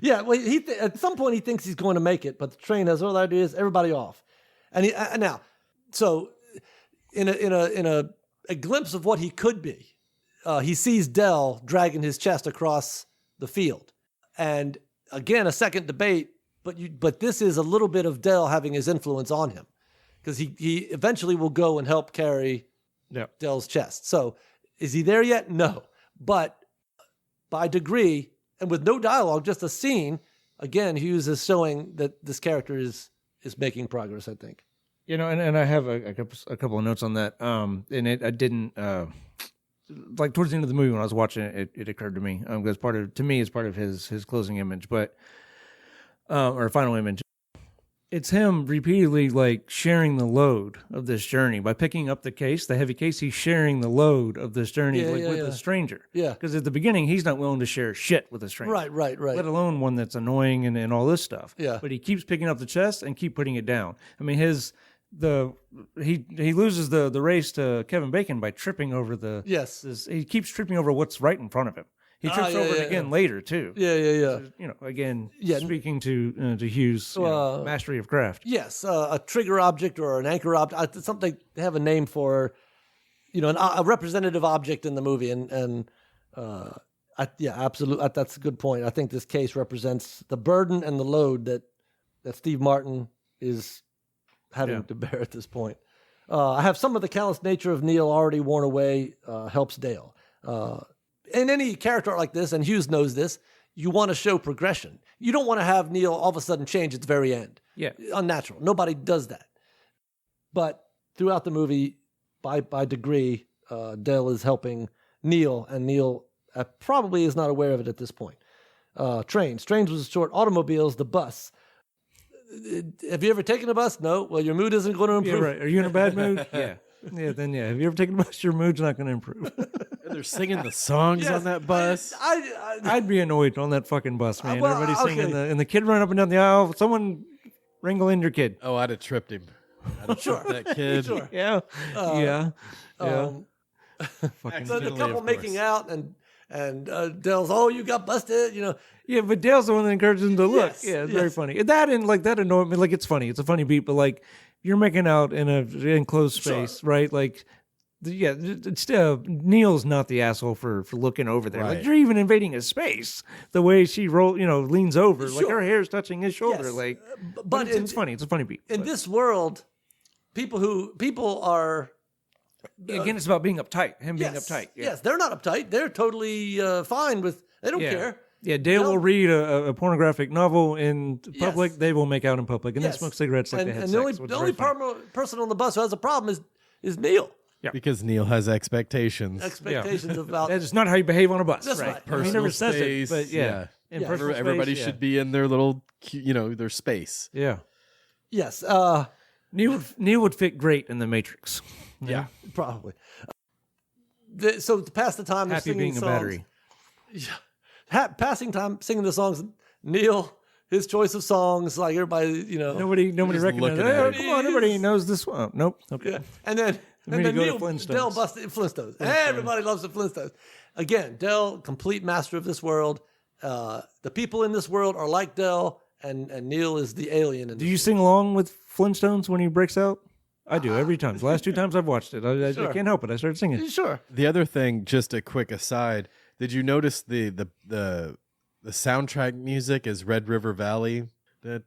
Yeah, well, at some point he thinks he's going to make it, but the train has other ideas. Everybody off, and now, so in a glimpse of what he could be, he sees Dell dragging his chest across the field, and again a second debate. But this is a little bit of Dell having his influence on him, because he eventually will go and help carry yeah. Dell's chest. So is he there yet? No, but by degree. And with no dialogue, just a scene, again, Hughes is showing that this character is making progress, I think. You know, and I have a couple of notes on that. And I didn't like towards the end of the movie when I was watching it, it occurred to me because it's part of his closing image, but or final image. It's him repeatedly like sharing the load of this journey by picking up the heavy case. He's sharing the load of this journey with a stranger. Yeah. Because at the beginning, he's not willing to share shit with a stranger. Right. Let alone one that's annoying and all this stuff. Yeah. But he keeps picking up the chest and keep putting it down. I mean, he loses the race to Kevin Bacon by tripping over Yes. he keeps tripping over what's right in front of him. He trips over it again later too. Yeah. You know, again, Yeah. speaking to Hughes' mastery of craft. Yes, a trigger object or an anchor object, something they have a name for, a representative object in the movie, absolutely, that's a good point. I think this case represents the burden and the load that Steve Martin is having to bear at this point. I have some of the callous nature of Neil already worn away. Helps Dale. In any character like this, and Hughes knows this, you want to show progression. You don't want to have Neil all of a sudden change at the very end. Yeah. Unnatural. Nobody does that. But throughout the movie, by degree, Dale is helping Neil, and Neil probably is not aware of it at this point. Trains. Trains was short. Automobiles, the bus. Have you ever taken a bus? No. Well, your mood isn't going to Yeah, improve. right. Are you in a bad mood? Yeah. Yeah, then yeah. Have you ever taken a bus? Your mood's not going to improve. And they're singing the songs Yes. on that bus. I'd be annoyed on that fucking bus, man. Well, Everybody's singing okay. and the kid running up and down the aisle. Someone wrangle in your kid. Oh, I'd have tripped him. I'd have tripped that kid. Sure. Yeah. Yeah. Um, Fucking so the Accidentally, couple of making course. out, and Dale's, oh, you got busted, Yeah, but Dale's the one that encourages him to look. Yes, Yeah, it's very yes. funny. That and like that annoyed me. Like it's funny. It's a funny beat, but like you're making out in a enclosed space, right? Like, it's still Neil's not the asshole for looking over there. Like Right. you're even invading his space. The way she leans over, like Sure. her hair's touching his shoulder. Yes. Like, but it's funny. It's a funny beat. in But this world, people are again, it's about being uptight. Him being yes, uptight. Yeah. Yes, they're not uptight. They're totally fine with. They don't Yeah. care. Yeah, Dale They'll- will read a pornographic novel in public. Yes. They will make out in public, and Yes. they smoke cigarettes like and they had and sex. the which only is very funny. person on the bus who has a problem is Neil. Because Neil has expectations. Expectations about That is not how you behave on a bus. That's right. He Personal never says space, it, but yeah. In Yeah. personal Everybody space, should be in their little, their space. Yeah. yes, Neil would fit great in the Matrix. Yeah. probably. So to pass the time, they're Happy singing being a songs. battery. Passing time singing the songs. Neil his choice of songs, like everybody, Nobody just recognizes. looking at Hey, it. come on, everybody knows this one. Nope. Okay. Yeah. And then me to go to Neil Flintstones. Dell busted Flintstones. Everybody loves the Flintstones. Again, Dell, complete master of this world. The people in this world are like Dell, and Neil is the alien. Do you sing along with Flintstones when he breaks out? I do every time. The last 2 times I've watched it, I Sure. can't help it. I started singing. Sure. The other thing, just a quick aside, did you notice the soundtrack music is Red River Valley? I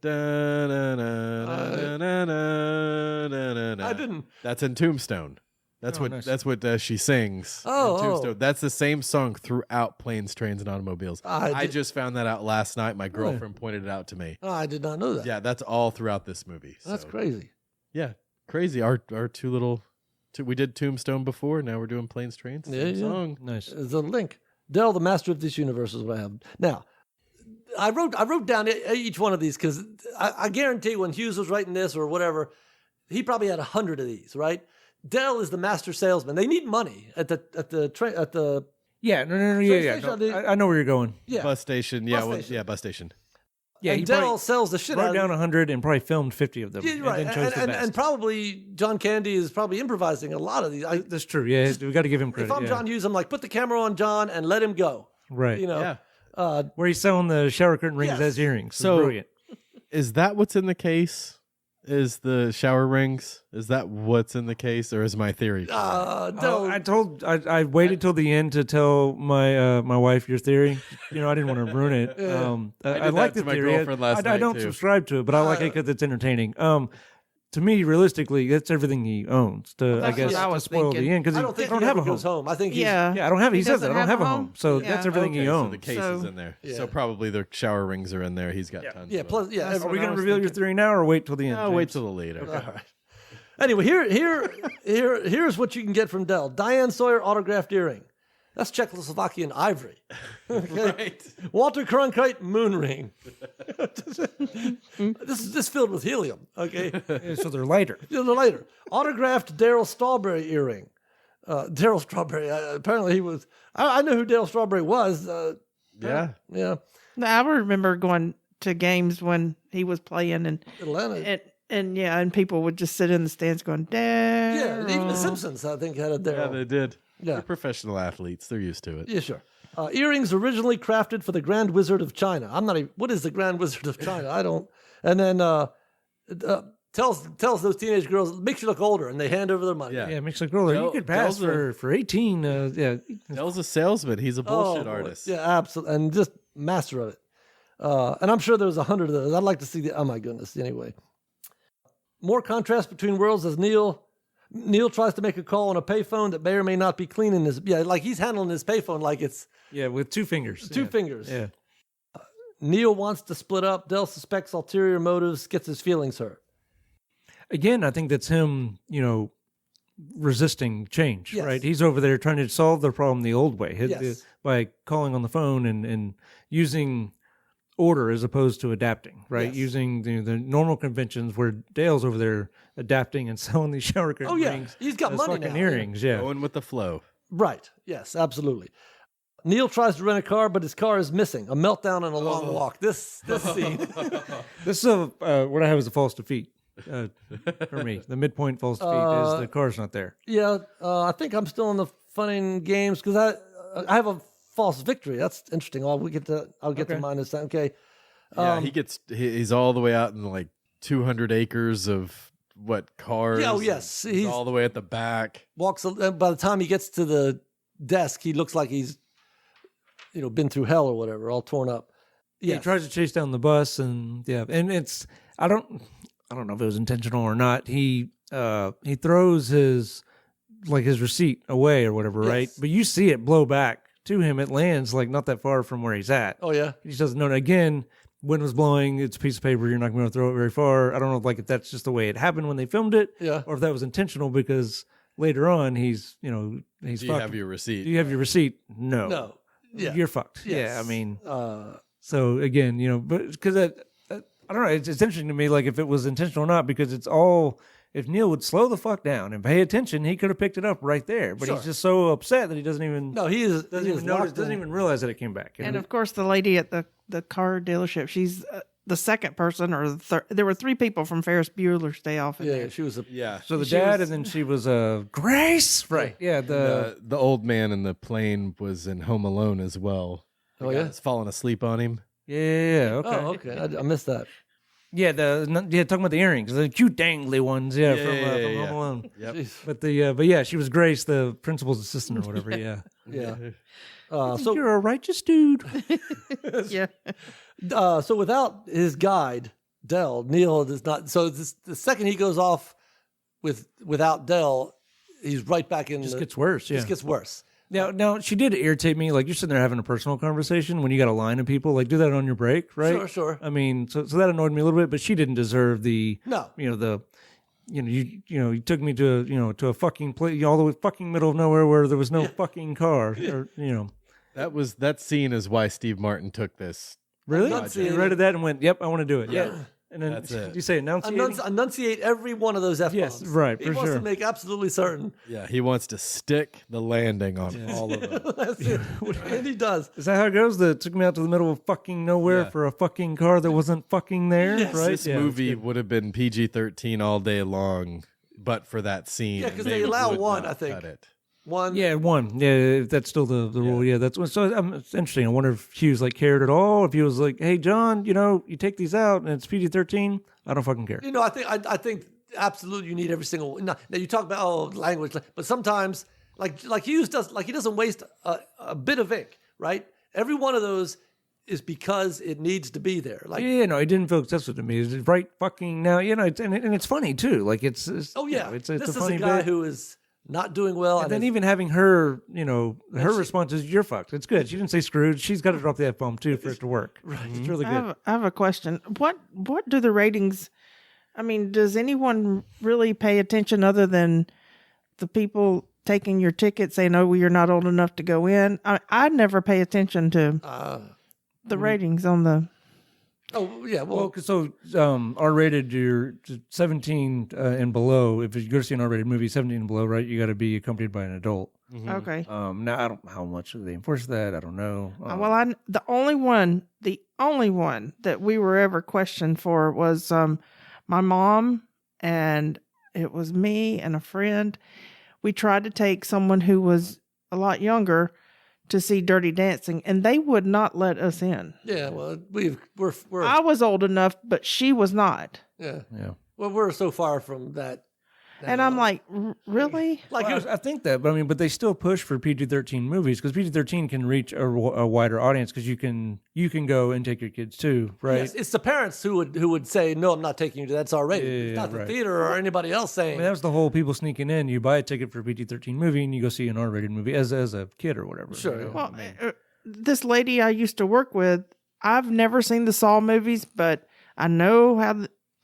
didn't. That's in Tombstone. That's nice. that's what she sings. Oh, in Tombstone. oh. That's the same song throughout Planes, Trains, and Automobiles. I just found that out last night. My girlfriend pointed it out to me. Oh, I did not know that. Yeah, that's all throughout this movie. That's So, crazy. Yeah, crazy. Our two little. We did Tombstone before. Now we're doing Planes, Trains. Yeah, Same yeah. song. Nice. There's a link. Dell, the master of this universe, is what I have. Now, I wrote down each one of these because I guarantee when Hughes was writing this or whatever, he probably had 100 of these, right? Dell is the master salesman. They need money at the Yeah, no, station, No, the- I know where you're going. yeah. Bus station. Yeah, Bus station. bus station. Yeah, and he Dell probably sells the shit out wrote of down it. 100 and probably filmed 50 of them. Yeah, right. And then chose the best. And probably John Candy is probably improvising a lot of these. That's true. Yeah, we got to give him credit. If I'm yeah. John Hughes, I'm like, put the camera on John and let him go. Right. You know, Yeah. Where he's selling the shower curtain rings Yes. as earrings. So- So brilliant. Is that what's in the case? Is the shower rings? Is that what's in the case, or is my theory? Dell, I waited till the end to tell my my wife your theory. You know, I didn't want to ruin it. I did like that the to my theory. girlfriend last I night, don't too. subscribe to it, but I like it because it's entertaining. To me, realistically, that's everything he owns. To I that's guess what I to was spoil thinking. the end because I he don't think don't he have ever a goes home. home. I think he's, Yeah. Yeah, I don't have. He says doesn't I don't have a home. So Yeah. that's everything Okay, he so owns. the case is So- in there. Yeah. So probably the shower rings are in there. He's got tons. yeah. of Plus, yeah. That's Are we what I going to was reveal your thinking. theory now or wait till the end? them. No, wait James? till the later. All right. Anyway, here's what you can get from Dell. Diane Sawyer autographed earring. That's Czechoslovakian ivory. Okay. Right. Walter Cronkite moon ring. This is filled with helium. Okay. Yeah, so they're lighter. A little later, autographed Daryl Strawberry earring. Daryl Strawberry. Apparently, he was. I know who Daryl Strawberry was. Yeah. Yeah. No, I remember going to games when he was playing Atlanta. and people would just sit in the stands going, Daryl. Yeah. Even the Simpsons, I think, had a Yeah, Daryl. they did. Yeah. They're professional athletes. They're used to it. Yeah, sure. Earrings originally crafted for the Grand Wizard of China. I'm not even. What is the Grand Wizard of China? I don't. And then tells those teenage girls, makes you look older, and they hand over their money. Yeah. Yeah, mix like roller. You Del- could pass Del's for 18. Yeah, Dell's a salesman. He's a bullshit boy. artist. Yeah, absolutely, and just master of it. And I'm sure there was 100 of those. I'd like to see the. Oh my goodness. Anyway, more contrast between worlds as Neil tries to make a call on a payphone that may or may not be clean in his. Yeah, like he's handling his payphone like it's yeah, with 2 fingers. two fingers. Yeah. Neil wants to split up. Dell suspects ulterior motives, gets his feelings hurt. Again, I think that's him, resisting change, Yes. right? He's over there trying to solve the problem the old way Yes. by calling on the phone and using order as opposed to adapting, right? Yes. Using the normal conventions where Dale's over there adapting and selling these shower curtain Oh, yeah. rings. He's got as money fucking now. earrings, yeah. Going with the flow. Right. Yes, absolutely. Neil tries to rent a car, but his car is missing. A meltdown and a long walk. This scene. This is what I have as a false defeat for me. The midpoint false defeat is the car's not there. Yeah, I think I'm still in the fun and games because I have a false victory. That's interesting. I'll get to mine this time. Okay. Yeah, he's all the way out in like 200 acres of cars. Yeah, oh, yes. He's all the way at the back. Walks. By the time he gets to the desk, he looks like he's, been through hell or whatever, all torn up. Yeah, Yeah. he tries to chase down the bus, and it's I don't know if it was intentional or not. He throws his receipt away or whatever, right? Yes. But you see it blow back to him. It lands like not that far from where he's at. Oh yeah. He just doesn't know. Again, wind was blowing. It's a piece of paper. You're not going to throw it very far. I don't know if that's just the way it happened when they filmed it, Yeah. or if that was intentional because later on he's he's Do you fucked. have your receipt? Do you have your receipt? No. No. Yeah. You're fucked. Yes. Yeah, I mean. Uh, So again, but because I don't know, it's interesting to me, like if it was intentional or not, because it's all. If Neil would slow the fuck down and pay attention, he could have picked it up right there. But Sure. he's just so upset that he doesn't even no, he is. doesn't he even is notice, locked doesn't in. even realize that it came back. And of course, the lady at the car dealership, she's the second person or the third. There were 3 people from Ferris Bueller's Day Off in Yeah, there. she was a. Yeah. So the She dad, was- and then she was Grace, right? Yeah, The old man in the plane was in Home Alone as well. The Oh, guy yeah? that's falling asleep on him. yeah, okay. Oh, okay. I missed that. Yeah, talking about the earrings, the cute dangly ones, from yeah. Home Alone. Yep. Jeez. But yeah, she was Grace, the principal's assistant or whatever. Yeah. Yeah. So you're a righteous dude. Yeah. So without his guide, Dell, Neil does not. So the second he goes off without Dell, he's right back in. Just gets worse. Yeah. Just gets worse. Now she did irritate me. Like you're sitting there having a personal conversation when you got a line of people. Like do that on your break, right? Sure, sure. I mean, so that annoyed me a little bit. But she didn't deserve the. No. You took me to a fucking place all the way fucking middle of nowhere where there was no fucking car. Or. That scene is why Steve Martin took this. Really? Enunciated. You read that and went, "Yep, I want to do it." Yeah. And then That's it. you say enunciating. Enunciate every one of those F-bombs. Yes, right, He for wants sure. to make absolutely certain. Yeah, he wants to stick the landing on all of them. That's it. And he does. Is that how it goes? That took me out to the middle of fucking nowhere Yeah. for a fucking car that wasn't fucking there, Yes. right? This movie would have been PG-13 all day long, but for that scene. Yeah, 'cause they allow would one, not I think. cut it. One. Yeah, one. Yeah, that's still the rule. Yeah, that's so. It's interesting. I wonder if Hughes cared at all. If he was like, "Hey, John, you take these out and it's PG-13." I don't fucking care. I think absolutely you need every single. Now you talk about language, but sometimes like Hughes does, he doesn't waste a bit of ink, right? Every one of those is because it needs to be there. Like, Yeah, no, it didn't feel excessive to me. It's right fucking now. And it's funny too. Like it's oh yeah, it's this a is funny a guy bit. who is not doing well, And then is- even having her, her response is, "You're fucked." It's good. She didn't say screwed. She's got to drop the F-bomb too for it to work. Right. It's really good. I have a question. What do the ratings? I mean, does anyone really pay attention other than the people taking your ticket saying, "Oh, well, you're not old enough to go in"? I never pay attention to the ratings on the. oh yeah, Well, so R-rated, you're 17 and below. If you go to see an R-rated movie, 17 and below, right? You got to be accompanied by an adult. Okay. Now I don't how much they enforce that. I don't know. Well, the only one that we were ever questioned for was my mom, and it was me and a friend. We tried to take someone who was a lot younger to see Dirty Dancing, and they would not let us in. yeah. Well, we're I was old enough, but she was not. yeah. yeah. Well, we're so far from that. And I'm like, really? Like Well, I think that, but but they still push for PG-13 movies because PG-13 can reach a wider audience because you can go and take your kids too, right? yes, it's the parents who would say, "No, I'm not taking you to that's already." It's not the right. theater or anybody else I saying. mean, that was the whole people sneaking in. You buy a ticket for a PG-13 movie and you go see an R-rated movie as a kid or whatever. Sure. you know? Well, this lady I used to work with, I've never seen the Saw movies, but I know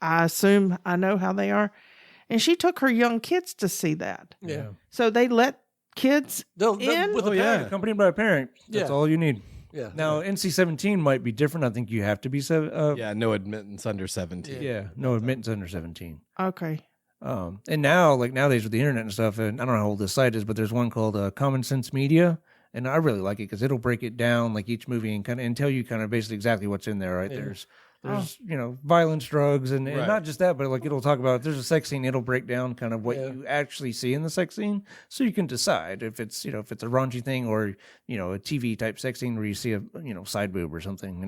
I assume I know how they are. And she took her young kids to see that. yeah. So they let kids They'll in? with Oh the yeah, parent. accompanied by a parent. That's Yeah. all you need. Yeah. Now NC-17 might be different. I think you have to be Yeah, no admittance under 17. yeah, no admittance under 17. Okay. And now, nowadays with the internet and stuff, and I don't know how old this site is, but there's one called Common Sense Media, and I really like it because it'll break it down like each movie and tell you kind of basically exactly what's in there. Right? Yeah. There's violence, drugs, and Right. not just that, but it'll talk about if there's a sex scene, it'll break down kind of what Yeah. you actually see in the sex scene, so you can decide if it's a raunchy thing or a TV type sex scene where you see a side boob or something.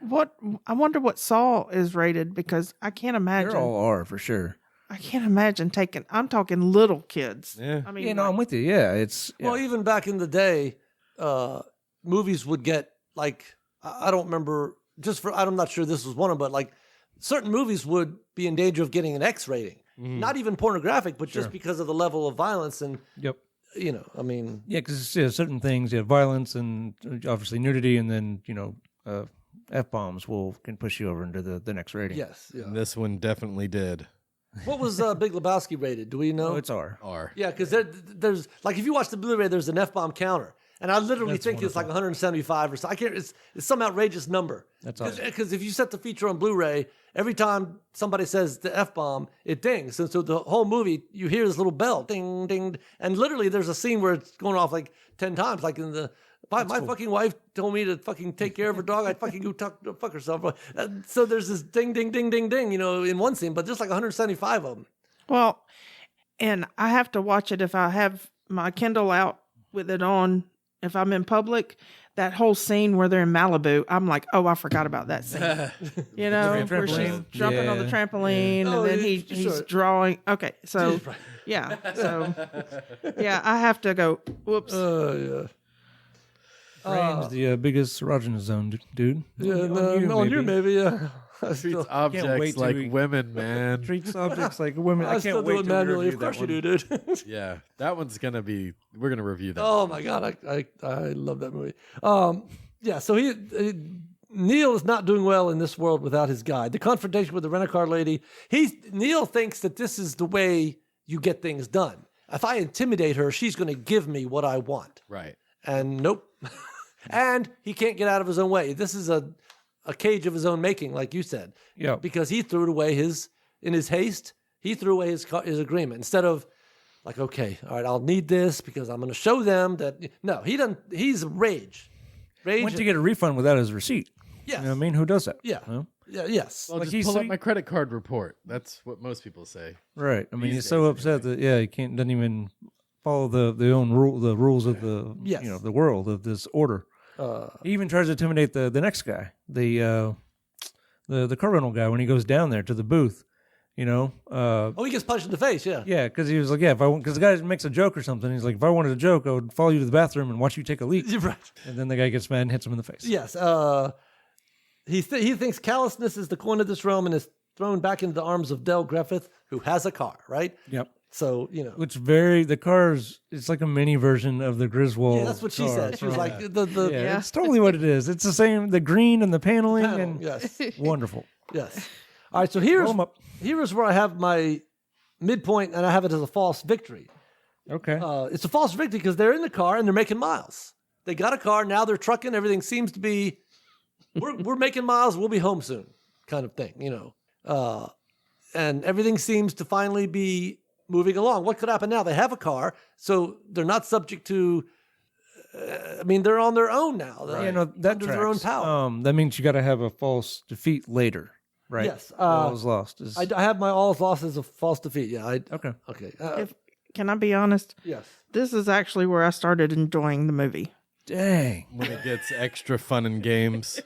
Well, I wonder what Saw is rated because I can't imagine. They all are for sure. I can't imagine I'm talking little kids. Yeah. I mean, Yeah, no, I'm with you. Yeah, it's Well, even back in the day, movies would get I don't remember. I'm not sure this was one of them, but certain movies would be in danger of getting an X rating. Not even pornographic, but just because of the level of violence and yep. I mean, Yeah, because certain things, violence and obviously nudity, and then f bombs can push you over into the next rating. yes. Yeah. And this one definitely did. What was Big Lebowski rated? Do we know? Oh, it's R. R. Yeah, because there's if you watch the Blu-ray, there's an F-bomb counter, and I literally think it's 175 or so. I can't. It's some outrageous number. That's awesome. Because if you set the feature on Blu-ray, every time somebody says the F-bomb, it dings, and so the whole movie you hear this little bell, ding, ding, and literally there's a scene where it's going off 10 times, like in the If my fucking wife told me to fucking take care of her dog, I'd fucking go fuck herself. So there's this ding, ding, ding, ding, ding, in one scene, but just like 175 of them. Well, and I have to watch it if I have my Kindle out with it on. If I'm in public, that whole scene where they're in Malibu, I'm like, oh, I forgot about that scene. Where she's trampoline. jumping on the Yeah. trampoline, Oh, and then yeah, he's sure. drawing. Okay, so yeah, so yeah, I have to go. Whoops. Yeah. Frame's the biggest erogenous zone, dude. Yeah, on you, maybe, yeah. I Treats still, objects wait till like we- women, man. Treats objects like women. I I still can't do wait it to manually. review Of course that you one. do, dude. Yeah, that one's gonna be. We're gonna review that. Oh my god, I love that movie. Yeah, so Neil is not doing well in this world without his guide. The confrontation with the rent-a-car lady. Neil thinks that this is the way you get things done. If I intimidate her, she's going to give me what I want. Right. And nope. And he can't get out of his own way. This is a cage of his own making, like you said. Yeah. Because he threw it away in his haste. He threw away his agreement instead of like, okay, all right, I'll need this because I'm going to show them that. No, he doesn't. He's rage. Went to get a refund without his receipt. Yes. You know what I mean? Who does that? Yeah. You know? Yeah. Yes. Well, Like just he's pull so- up my credit card report. That's what most people say. Right. I mean, These he's so days, upset that he doesn't even follow the rules of the Yes. the world of this order. He even tries to intimidate the next guy, the car rental guy when he goes down there to the booth. He He gets punched in the face. Yeah. yeah, because he was like, because the guy makes a joke or something. He's like, if I wanted a joke, I would follow you to the bathroom and watch you take a leak. You're right. And then the guy gets mad and hits him in the face. Yes. He thinks callousness is the coin of this realm and is thrown back into the arms of Del Griffith, who has a car. Right. Yep. So Which the car's, it's like a mini version of the Griswold. yeah, that's what she car. said. She was like the Yeah, Yeah. it's totally what it is. It's the same, the green and the paneling, panel. and Yes. wonderful. Yes. All right. So Roll 'em up. here's where I have my midpoint, and I have it as a false victory. Okay. It's a false victory because they're in the car and they're making miles. They got a car now. They're trucking. Everything seems to be. We're making miles. We'll be home soon, kind of thing, and everything seems to finally be moving along. What could happen now? They have a car, so they're not subject to. They're on their own now. They're Yeah, no, that under their own tracks. power. That means you got to have a false defeat later, right? Yes, All is lost. I have my all lost as a false defeat. Yeah. Okay. Okay. Can I be honest? Yes. This is actually where I started enjoying the movie. Dang. When it gets extra fun and games.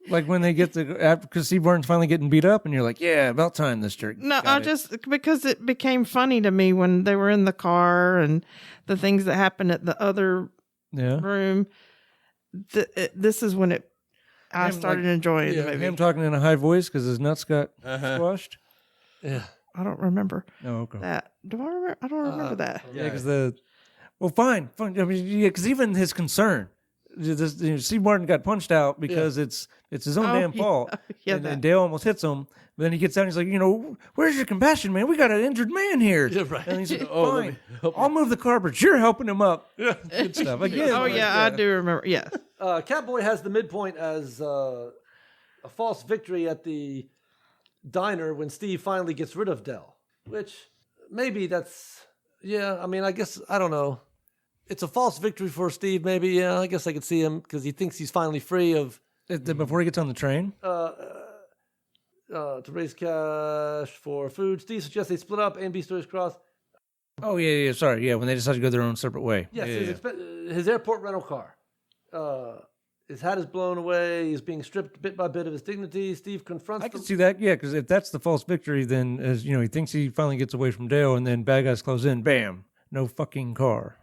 Like when they get because Steve Martin's finally getting beat up, and you're like, yeah, about time this jerk. No, got it. just because it became funny to me when they were in the car and the things that happened at the other Yeah. room. This is when I Him, started like- enjoying yeah, the movie. Him talking in a high voice because his nuts got squashed. Yeah. I don't remember Oh, okay. that. Do I remember? I don't remember that. Yeah, because fine. I mean, yeah, because even his concern, Steve Martin got punched out because it's his own Oh, damn yeah. fault. Yeah, and that. Dale almost hits him. But then he gets down. He's like, where's your compassion, man? We got an injured man here. Yeah, right. And he's like, Oh, let fine. me help I'll move the car, but you're helping him up. Good stuff. Again. Oh like, yeah, I do remember. Yeah, Catboy has the midpoint as a false victory at the diner when Steve finally gets rid of Dell, which maybe that's, I guess, I don't know. It's a false victory for Steve, maybe. Yeah, I guess I could see him because he thinks he's finally free of Before he gets on the train. to raise cash for food. Steve suggests they split up, A and B stories cross. Oh, yeah. Sorry. Yeah, when they decide to go their own separate way. Yes, Yeah. his airport rental car. His hat is blown away. He's being stripped bit by bit of his dignity. Steve confronts I can the- see that, yeah, because if that's the false victory, then as he thinks he finally gets away from Dale, and then bad guys close in, bam, no fucking car,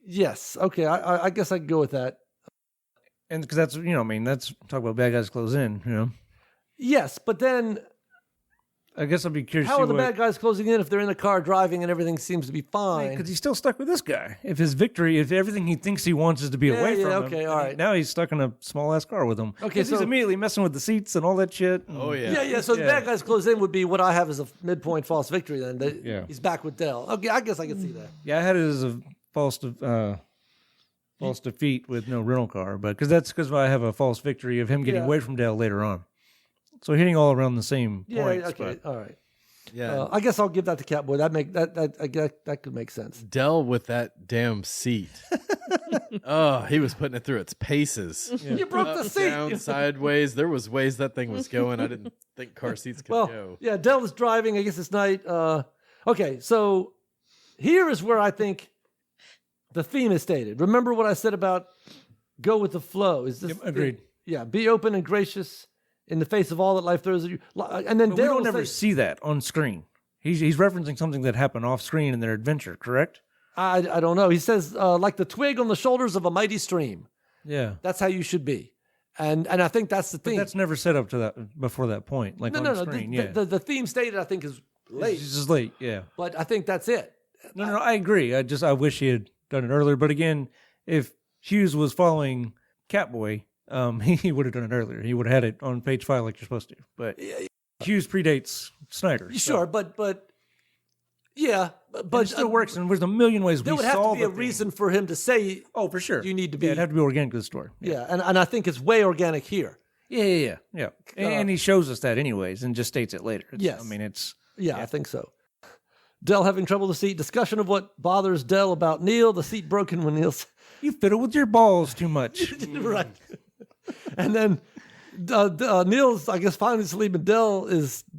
Yes. Okay. I guess I can go with that. and because that's that's talk about bad guys close in, Yes, but then I guess I'll be curious. how are the bad guys closing in if they're in the car driving and everything seems to be fine? Because he's still stuck with this guy. If his victory, if everything he thinks he wants is to be away yeah, from him, okay, all right. now he's stuck in a small ass car with him. Okay, 'Cause he's so- immediately messing with the seats and all that shit. Oh yeah. Yeah. So the bad guys close in would be what I have as a midpoint false victory. Then Yeah. he's back with Dell. Okay, I guess I can see that. Yeah, I had it as a false defeat with no rental car, but because I have a false victory of him getting Yeah. away from Dale later on. So hitting all around the same Yeah. points. Okay. but- All right. Yeah. I guess I'll give that to Catboy. That could make sense. Dell with that damn seat. Oh, he was putting it through its paces. You broke the Up, seat. down, sideways. There was ways that thing was going. I didn't think car seats could Well, go. yeah, Dell is driving. I guess it's night. Okay, so here is where I think the theme is stated. Remember what I said about go with the flow? Is this Yep, agreed. Yeah, be open and gracious in the face of all that life throws at you. And then But we Dale don't will ever say, see that on screen. He's referencing something that happened off screen in their adventure, correct? I don't know. He says, like the twig on the shoulders of a mighty stream. Yeah. That's how you should be. And I think that's the But theme. that's never set up to that before that point, like on no. screen. The, yeah. the theme stated, I think, is late. It's just late. Yeah. But I think that's it. No, I agree. I wish he had done it earlier. But again, if Hughes was following Catboy, he would have done it earlier. He would have had it on page 5 like you're supposed to. But Hughes predates Snyder. so Sure, but yeah, but it still works, and there's a million ways there we would have to solve be a thing. reason for him to say, Oh, for sure. you need to be. Yeah, it'd have to be organic to the story. yeah, and I think it's way organic here. Yeah. And he shows us that anyways, and just states it later. Yes. I mean, it's Yeah, I think so. Dell having trouble with the seat. Discussion of what bothers Dell about Neil. The seat broken when Neil's you fiddle with your balls too much. right. And then Neil's, I guess, finally asleep, and Dell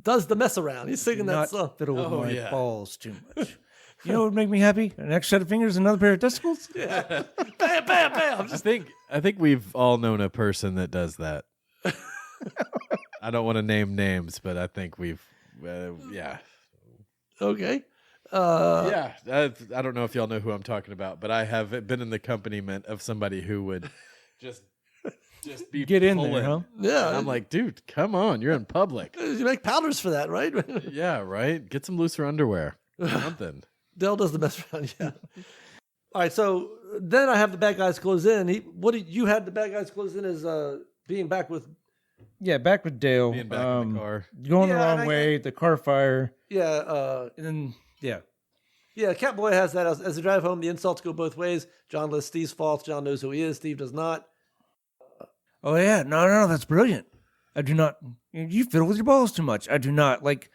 does the mess around. He's singing that Not song. fiddle with Oh, my yeah. balls too much. You know what would make me happy? An extra set of fingers, another pair of testicles. Bam, bam, bam. I think we've all known a person that does that. I don't want to name names, but I think we've, yeah. Okay. Yeah, I don't know if y'all know who I'm talking about, but I have been in the accompaniment of somebody who would just be Get in pulling. there, huh? Yeah. And I'm like, dude, come on, you're in public. You make powders for that, right? Yeah, right. Get some looser underwear, something. Dell does the mess around, yeah. All right, so then I have the bad guys close in. You had the bad guys close in as being back with, Yeah, back with Dale. Being back in the car. Going the Yeah, and wrong I- way, the car fire. yeah, And then, yeah. yeah. Catboy has that as they drive home. The insults go both ways. John lists Steve's faults. John knows who he is. Steve does not. Oh, yeah. No, that's brilliant. I do not. You fiddle with your balls too much. I do not. Like,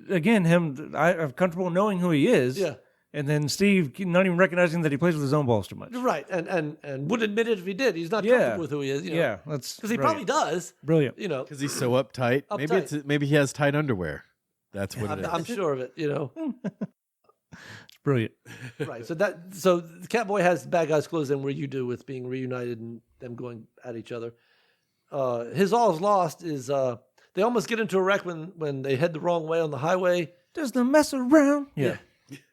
again, I'm comfortable knowing who he is. Yeah. And then Steve not even recognizing that he plays with his own balls too much. Right, and would admit it if he did. He's not Yeah. comfortable with who he is. Yeah, that's because he brilliant. probably does. Brilliant. You know, Because he's so uptight. Uptight. Maybe he has tight underwear. That's what it is. I'm sure of it. You know, It's brilliant. right. So the Catboy has the bad guys close in where you do with being reunited and them going at each other. His all is lost is they almost get into a wreck when they head the wrong way on the highway. Does the mess around? Yeah.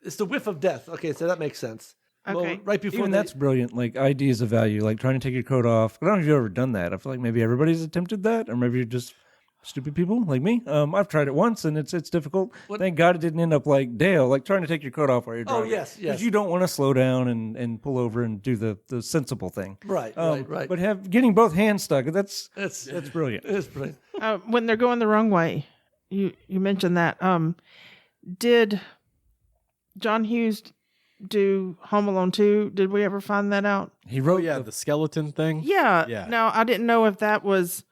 It's the whiff of death. Okay, so that makes sense. Okay. Well, right before Even that's brilliant. Like ideas of value, like trying to take your coat off. I don't know if you've ever done that. I feel like maybe everybody's attempted that, or maybe you're just stupid people like me. I've tried it once, and it's difficult. Thank God it didn't end up like Dale, like trying to take your coat off while you're Oh, driving. yes. Because you don't want to slow down and pull over and do the sensible thing. right. But getting both hands stuck, that's It's brilliant. it's brilliant. When they're going the wrong way, you mentioned that. Did John Hughes do Home Alone 2? Did we ever find that out? He Oh, wrote yeah, the skeleton thing. Yeah. Yeah. Now, I didn't know if that was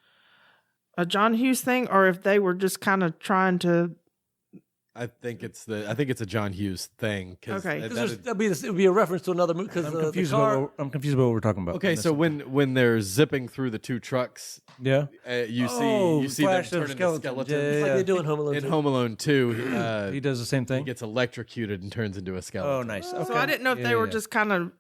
a John Hughes thing or if they were just kind of trying to. I think it's a John Hughes thing. Okay. It would be a reference to another movie because I'm the confused car. about what we're talking about. Okay, so when they're zipping through the two trucks, yeah, you Oh, see them flash of turn into skeletons. skeletons. Yeah, like they do in Home Alone. In 2. Home Alone 2, he does the same he thing. gets electrocuted and turns into a skeleton. Oh, nice. Okay. So I didn't know if Yeah, they were yeah. just kind of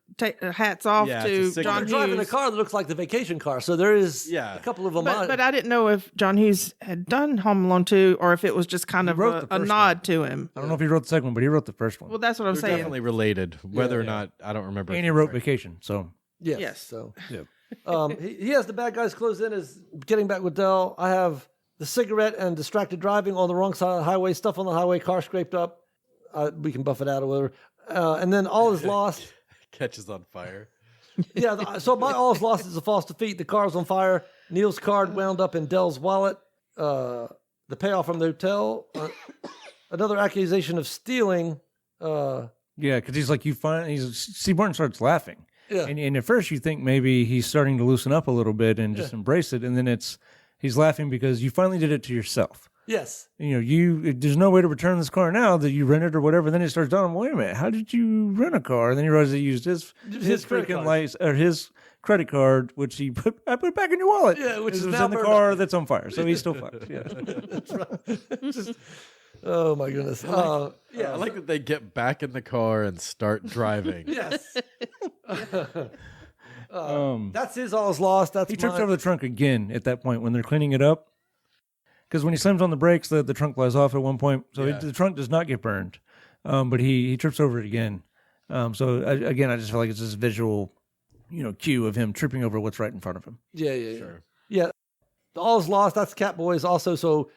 hats off Yeah, to it's a John They're driving a Hughes. car that looks like the vacation car. So there is Yeah. a couple of them. But I didn't know if John Hughes had done Home Alone 2 or if it was just kind of wrote the a first nod to him. I don't know if he wrote the second one, but he wrote the first one. Well, that's what I'm They're saying. definitely related. Whether or yeah. not, I don't remember. And he wrote Vacation, so Yes. Yes. So yeah. he has the bad guys close in as getting back with Dell. I have the cigarette and distracted driving on the wrong side of the highway, stuff on the highway, car scraped up. We can buff it out or whatever. And then all is lost. Catches on fire. Yeah. So my all is lost is a false defeat. The car's on fire. Neil's card wound up in Dell's wallet. The payoff from the hotel. Another accusation of stealing. yeah, because he's like Steve Martin starts laughing, Yeah. and at first you think maybe he's starting to loosen up a little bit and just embrace it, and then he's laughing because you finally did it to yourself. Yes. There's no way to return this car now that you rented or whatever. Then it starts dawn. Wait a minute, how did you rent a car? And then you realize he used his credit freaking card. license or his credit card, which I put back in your wallet. Yeah, which is was now in the burned car up. that's on fire. So he's still fucked. Yeah. That's right. Oh my goodness. I Yeah. like that they get back in the car and start driving. Yes. Um, That's his all's lost. That's He trips mine. over the trunk again at that point when they're cleaning it up. Because when he slams on the brakes, the trunk flies off at one point. So Yeah. the trunk does not get burned. But he trips over it again. So again, I just feel like it's this visual, cue of him tripping over what's right in front of him. Yeah, yeah, yeah. Sure. Yeah. All's lost. That's Catboy's also. So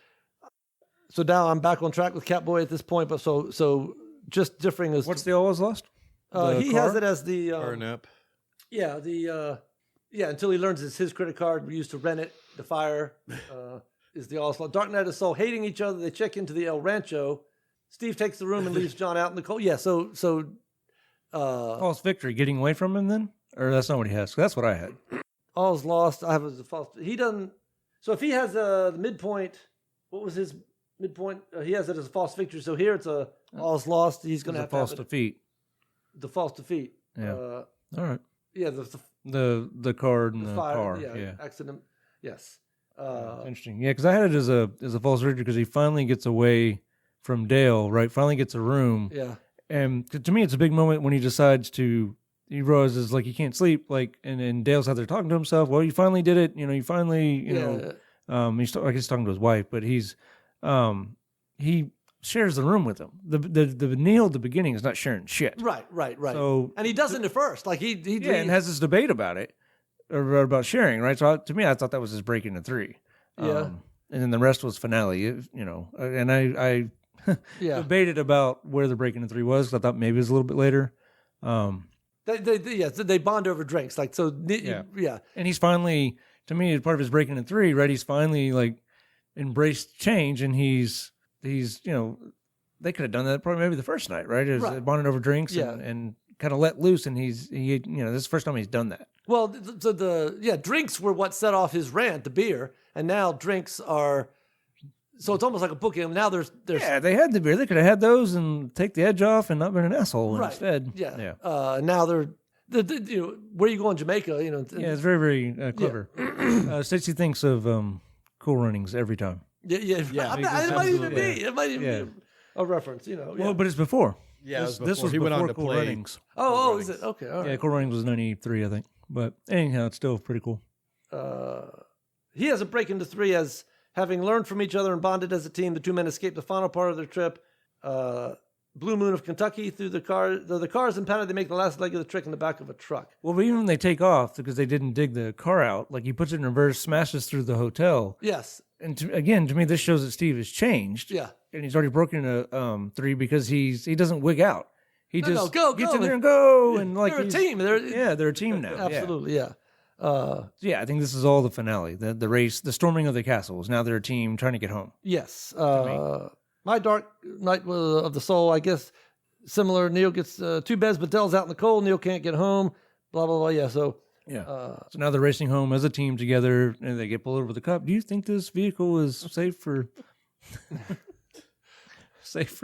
now I'm back on track with Catboy at this point. But so just differing as What's the always lost? The he car? has it as the Burn up. yeah until he learns it's his credit card we used to rent it. The fire is the all's lost. Dark Knight of Soul hating each other. They check into the El Rancho. Steve takes the room and leaves John out in the cold. Yeah. So False victory, getting away from him then? Or that's not what he has? That's what I had. all's lost. I have as a false. He doesn't. So if he has the midpoint, what was his midpoint? He has it as a false victory. So here it's a all's lost. He's going It's to a have false to have defeat. the false defeat. Yeah. All right. Yeah. The card and the fire. car. Yeah, Yeah. Accident. Yes. Interesting. Yeah, because I had it as a false victory because he finally gets away from Dale, right? Finally gets a room. Yeah. And to me, it's a big moment when he decides he realizes like he can't sleep, like, and Dale's out there talking to himself. Well, you finally did it. You finally, he's I guess talking to his wife, but he shares the room with him. The Neil at the beginning is not sharing shit. Right. So And he doesn't at first. Like he and has this debate about it, or about sharing, right? So to me, I thought that was his break into three. Yeah. And then the rest was finale, and I yeah. debated about where the break into three was. 'Cause I thought maybe it was a little bit later. They bond over drinks. Like so. Yeah. And he's finally, to me, part of his breaking into three, right? He's finally like embraced change, and he's they could have done that probably maybe the first night, right? It was Right. bonding over drinks Yeah. and kind of let loose, and this is the first time he's done that. Well, drinks were what set off his rant, the beer, and now drinks are. So it's almost like a bookend. Now there's Yeah, they had the beer. They could have had those and take the edge off and not been an asshole right. instead. Yeah. Now they're where you go in Jamaica, Yeah, it's very, very clever. Stacey thinks of Cool Runnings every time. Yeah. It might even be a reference, Well, but it's before. Yeah, this it was before. was He went before on to Cool play. Runnings. Oh, is it? Okay, all Yeah, right. Cool Runnings was 93, I think. But anyhow, it's still pretty cool. He has a break into three as having learned from each other and bonded as a team. The two men escape the final part of their trip. Blue Moon of Kentucky through the cars impounded. They make the last leg of the trick in the back of a truck. Well, but even when they take off, because they didn't dig the car out, like he puts it in reverse, smashes through the hotel. Yes. And to me, this shows that Steve has changed. Yeah. And he's already broken a three because he doesn't wig out. He No, just go, gets go. in there and go. And like They're a he's- team. They're They're a team now. Yeah. absolutely. Yeah. Yeah, I think this is all the finale. The race, the storming of the castles. Now they're a team trying to get home. Yes. My Dark Night of the Soul, I guess, similar. Neil gets 2 beds, but Dell's out in the cold. Neil can't get home. Blah, blah, blah. Yeah. So, Yeah. So now they're racing home as a team together, and they get pulled over with the cop. Do you think this vehicle is safe for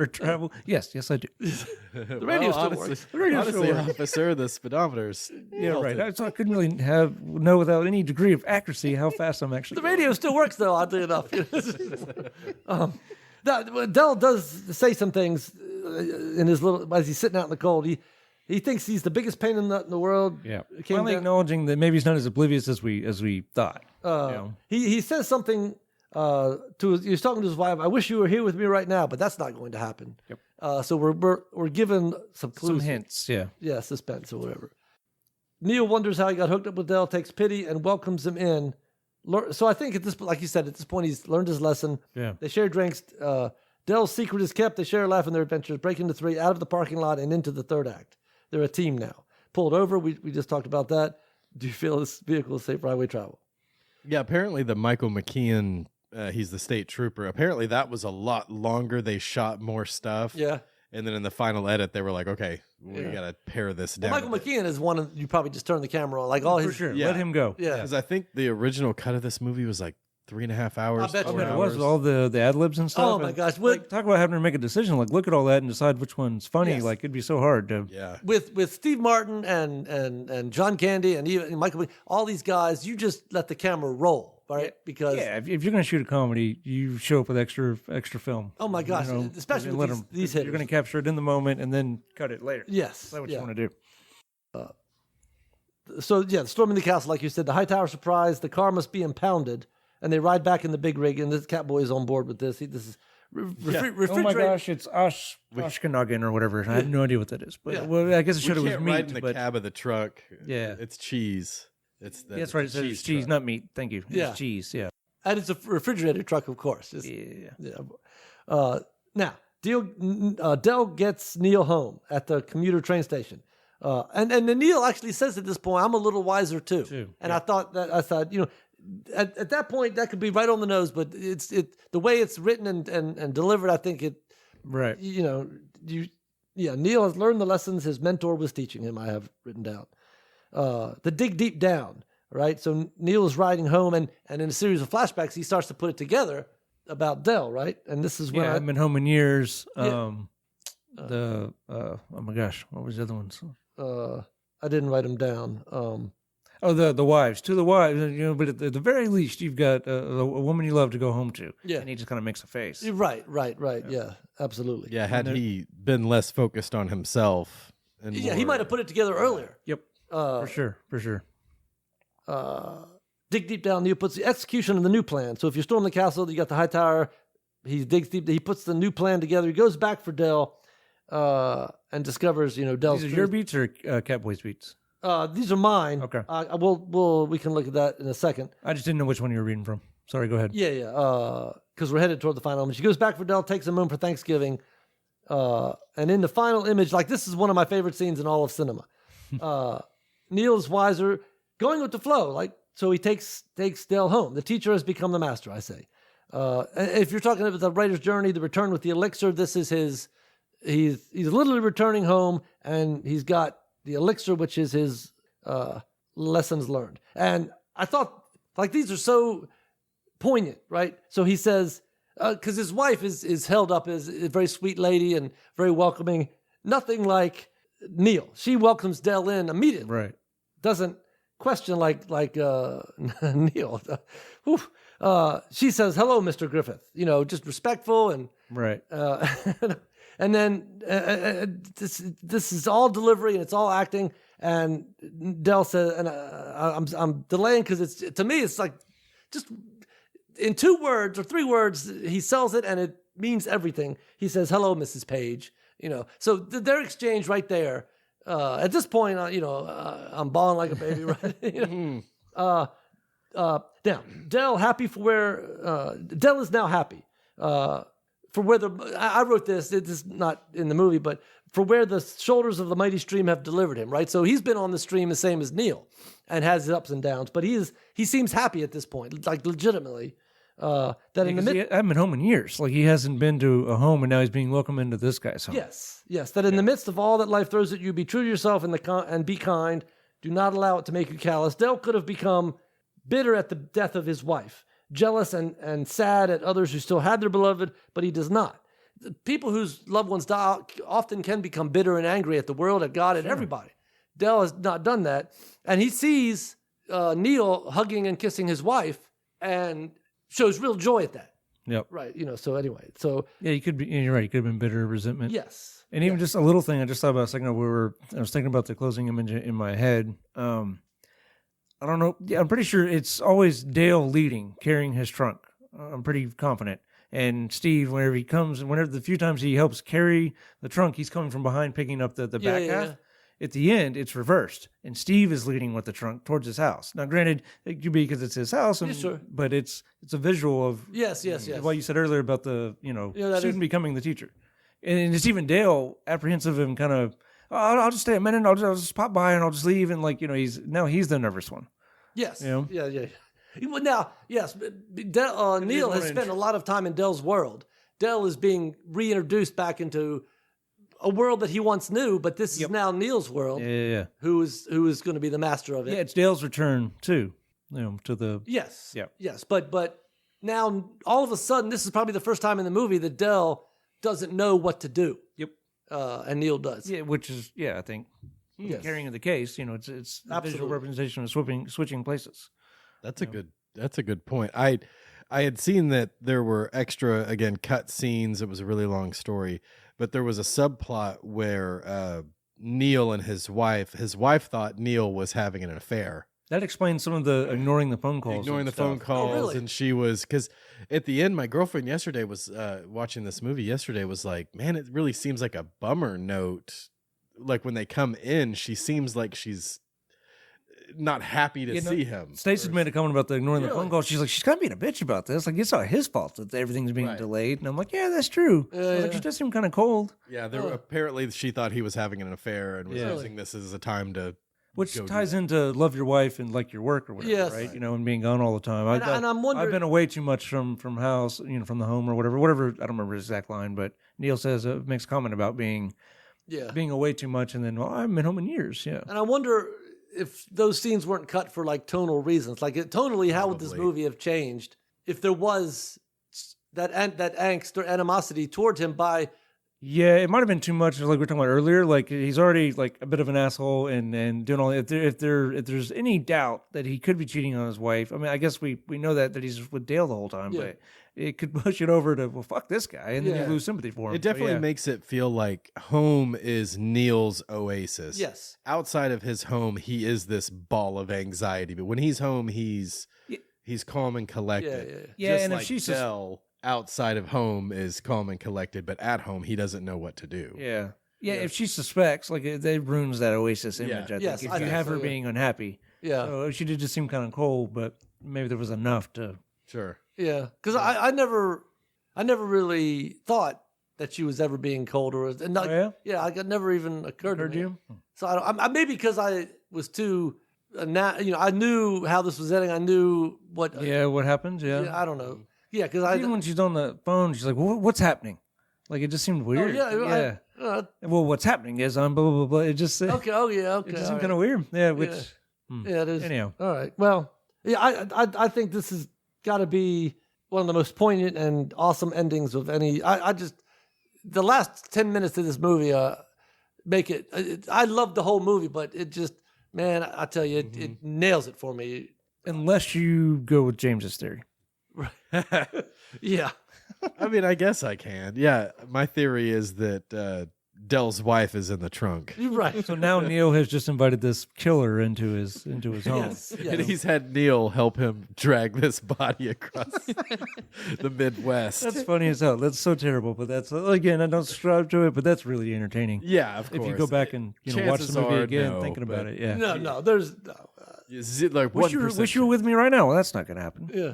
travel? Yes, I do. the radio still honestly, works. honestly, officer, the speedometer's Yeah, right. melted. So I couldn't really know without any degree of accuracy how fast I'm actually. The radio still works, though, oddly enough. Dell does say some things in his little, as he's sitting out in the cold. He thinks he's the biggest pain in the nut in the world. Yeah. Came Finally down- acknowledging that maybe he's not as oblivious as we thought. He says something he was talking to his wife. I wish you were here with me right now, but that's not going to happen. Yep. So we're given some clues. Some hints, yeah. Yeah, suspense or whatever. Neil wonders how he got hooked up with Dell, takes pity, and welcomes him in. So I think at this, like you said, at this point he's learned his lesson. Yeah. They share drinks. Dell's secret is kept. They share a laugh in their adventures, break into 3, out of the parking lot, and into the third act. They're a team now. Pulled over. We just talked about that. Do you feel this vehicle is safe for highway travel? Yeah, apparently the Michael McKeon, he's the state trooper. Apparently that was a lot longer. They shot more stuff. Yeah. And then in the final edit, they were like, okay, we got to pare this down. Michael McKeon is one you probably just turn the camera on. Like all For his. sure. Yeah. Let him go. Yeah. Because I think the original cut of this movie was like 3.5 hours. I bet you 4 it It was hours. with all the ad libs and stuff. Oh, my and, gosh. Like, talk about having to make a decision. Like, look at all that and decide which one's funny. Yes. Like, it'd be so hard to. Yeah. With Steve Martin and John Candy and even Michael, all these guys, you just let the camera roll, right? Because Yeah, if you're going to shoot a comedy, you show up with extra film. oh my gosh, especially and with let these You're hitters. going to capture it in the moment and then cut it later. Yes, Is that what yeah. you want to do? So yeah, storming the castle, like you said, the Hightower surprise, the car must be impounded, and they ride back in the big rig, and the Catboy is on board with this. This is refrigerator. Oh my gosh, it's Ashkenagin or whatever. I have no idea what that is. But Yeah. well, I guess it We should have was can't meat. ride in the but cab of the truck. Yeah. It's cheese. It's the, that's right. It says cheese cheese, truck. not meat. Thank you. Yeah. It's cheese. Yeah. And it's a refrigerator truck, of course. Yeah. Now, Dell gets Neil home at the commuter train station. And then Neil actually says at this point, I'm a little wiser too. And I thought, at that point, that could be right on the nose, but the way it's written and delivered, I think Right. Neil has learned the lessons his mentor was teaching him, I have written down. The dig deep down, right? So Neil is riding home, and in a series of flashbacks, he starts to put it together about Dell, right? And this is when Yeah, I haven't been home in years. Yeah. Oh my gosh, what was the other ones? I didn't write them down. Oh, the wives, to the wives. But at the very least, you've got a woman you love to go home to. Yeah. And he just kind of makes a face. Right. Yeah, absolutely. Yeah, had he been less focused on himself. And Yeah, he might have put it together earlier. Yep. For sure. Dig deep down. Neil puts the execution of the new plan. So if you storm the castle, you got the Hightower. He digs deep. He puts the new plan together. He goes back for Dell and discovers, Dell's. These are your beats or Catboy's beats? These are mine. Okay. We can look at that in a second. I just didn't know which one you were reading from. Sorry, go ahead. Yeah. Because we're headed toward the final image. She goes back for Dell, takes him home for Thanksgiving. And in the final image, like this is one of my favorite scenes in all of cinema. Neil's wiser, going with the flow. Like, so he takes Dell home. The teacher has become the master, I say. If you're talking about the writer's journey, the return with the elixir, this is he's literally returning home, and he's got the elixir, which is his lessons learned. And I thought, like, these are so poignant, right? So he says, because his wife is held up as a very sweet lady and very welcoming, nothing like Neil. She welcomes Dell in immediately. Right. Doesn't question like Neil. She says, "Hello, Mr. Griffith." Just respectful and Right. and then this is all delivery and it's all acting. And Dell says, and I'm delaying because to me it's like just in 2 words or 3 words he sells it and it means everything. He says, "Hello, Mrs. Page." So their exchange right there. At this point, I'm bawling like a baby, right? Now, Dell happy for where Dell is now happy for where I wrote this. It is not in the movie, but for where the shoulders of the mighty stream have delivered him. Right, so he's been on the stream the same as Neil, and has his ups and downs. But he seems happy at this point, like legitimately. That in the I haven't been home in years. Like he hasn't been to a home, and now he's being welcomed into this guy's home. Yes. That in the midst of all that life throws at you, be true to yourself and be kind. Do not allow it to make you callous. Dell could have become bitter at the death of his wife, jealous and sad at others who still had their beloved, but he does not. The people whose loved ones die often can become bitter and angry at the world, at God, at everybody. Dell has not done that. And he sees Neil hugging and kissing his wife and shows real joy at that. Yep. Right. So anyway, so Yeah, you could be. You're right. You could have been bitter, resentment. yes. And even just a little thing I just thought about a second ago. I was thinking about the closing image in my head. I don't know. Yeah, I'm pretty sure it's always Dale leading, carrying his trunk. I'm pretty confident. And Steve, whenever the few times he helps carry the trunk, he's coming from behind, picking up the back half. Yeah. At the end, it's reversed, and Steve is leading with the trunk towards his house. Now, granted, it could be because it's his house, sure. but it's a visual of Yes. what you said earlier about the that student is- becoming the teacher, and it's even Dale apprehensive and kind of I'll just stay a minute, I'll just pop by and I'll just leave, and he's the nervous one. Yes. You know? Yeah. Well, now, yes, Neil has spent a lot of time in Dell's world. Dell is being reintroduced back into a world that he once knew, but this is now Neil's world. Yeah. Who is going to be the master of it? Yeah, it's Dale's return too. To the Yes. Yeah. Yes. But now all of a sudden, this is probably the first time in the movie that Dell doesn't know what to do. Yep. And Neil does. Yeah, which is I think Yes. carrying the case. You know, it's a visual Absolutely. representation of switching places. That's a good point. I had seen that there were extra, again, cut scenes. It was a really long story, but there was a subplot where Neil and his wife thought Neil was having an affair. That explains some of the ignoring the phone calls. Ignoring the and phone stuff. calls, really? and she was, because at the end, my girlfriend yesterday was watching this movie yesterday, was like, man, it really seems like a bummer note. Like when they come in, she seems like she's not happy to You know, see him. Stacey made a comment about the ignoring the Really? phone calls. She's like, she's kind of being a bitch about this. Like, it's not his fault that everything's being Right. delayed. And I'm like, yeah, that's true. I was like, yeah. she does seem kind of cold, Yeah, there Oh. apparently she thought he was having an affair and was Yeah. using this as a time to which go do ties that. into love your wife and like your work or whatever, Yes. right? You know, and being gone all the time. And I'm wondering- I've been away too much from house, you know, from the home or whatever. I don't remember his exact line, but Neil says makes a comment about being away too much, and then I haven't been home in years. Yeah. And I wonder if those scenes weren't cut for like tonal reasons. Like tonally, how would this Probably. movie have changed if there was that angst or animosity toward him by Yeah, it might have been too much. Like we were talking about earlier, like he's already like a bit of an asshole and doing all. If there's any doubt that he could be cheating on his wife, I mean, I guess we know that he's with Dale the whole time, Yeah. but it could push it over to well, fuck this guy, and then Yeah. you lose sympathy for him. It So, definitely yeah. makes it feel like home is Neil's oasis. yes, Outside of his home, he is this ball of anxiety. But when he's home, he's calm and collected. Yeah, Just and if like she's just- Dell outside of home is calm and collected, but at home he doesn't know what to do. Yeah. If she suspects, like it ruins that oasis image. Yeah. I think Yes, if I you think have so, her yeah. being unhappy, yeah, so she did just seem kind of cold, but maybe there was enough to. Sure. yeah. Because I never really thought that she was ever being cold or and not, Oh, yeah? Like it never even occurred Heard to me. you? So I maybe because I was too I knew how this was ending. I knew what. Yeah, what happens? Yeah. I don't know. Yeah, because I. Even when she's on the phone, she's like, "What's happening?" Like it just seemed weird. yeah. Well, what's happening is I'm blah blah blah. blah. It just Okay. Oh yeah. Okay. it just all seemed right. kind of weird. Yeah. Which Yeah, it is. anyhow. All right. Well, yeah, I think this has got to be one of the most poignant and awesome endings of any. I just the last 10 minutes of this movie make it. I love the whole movie, but it just man, I tell you, it nails it for me. Unless you go with James's theory. Yeah. I mean, I guess I can. Yeah, my theory is that Dell's wife is in the trunk. You're right. So now Neil has just invited this killer into his home. Yes. And he's had Neil help him drag this body across the Midwest. That's funny as hell. That's so terrible, but that's again, I don't subscribe to it, but that's really entertaining. Yeah, of course. If you go back and watch Chances the movie are again, no, thinking about but- it, yeah. No, there's Is it like Wish 1%? you were with me right now. Well, that's not going to happen. yeah,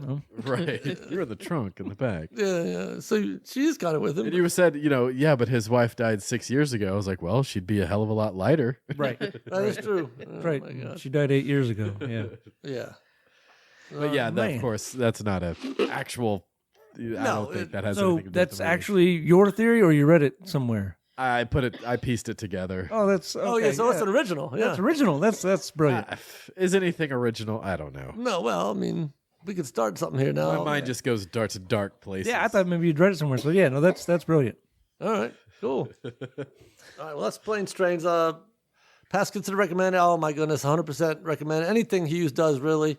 Right. You're in the trunk in the back. yeah. So she is kind of with him. And you said, yeah, but his wife died 6 years ago. I was like, well, she'd be a hell of a lot lighter. Right. That is true. Oh, Right. my God. She died 8 years ago. Yeah. Yeah. But yeah, man. of course, that's not a actual. I don't think that has So anything to do with that's the movie. actually your theory, or you read it somewhere? I pieced it together. Oh, that's okay. Oh yeah. So it's an original. Yeah. That's original. That's brilliant. Is anything original? I don't know. No. Well, I mean, we could start something here now. My mind just goes to dark places. Yeah, I thought maybe you'd read it somewhere. So yeah, no, that's brilliant. All right. Cool. All right. Well, that's Planes, Trains. Pass consider recommend. Oh my goodness, 100% recommend. Anything Hughes does, really.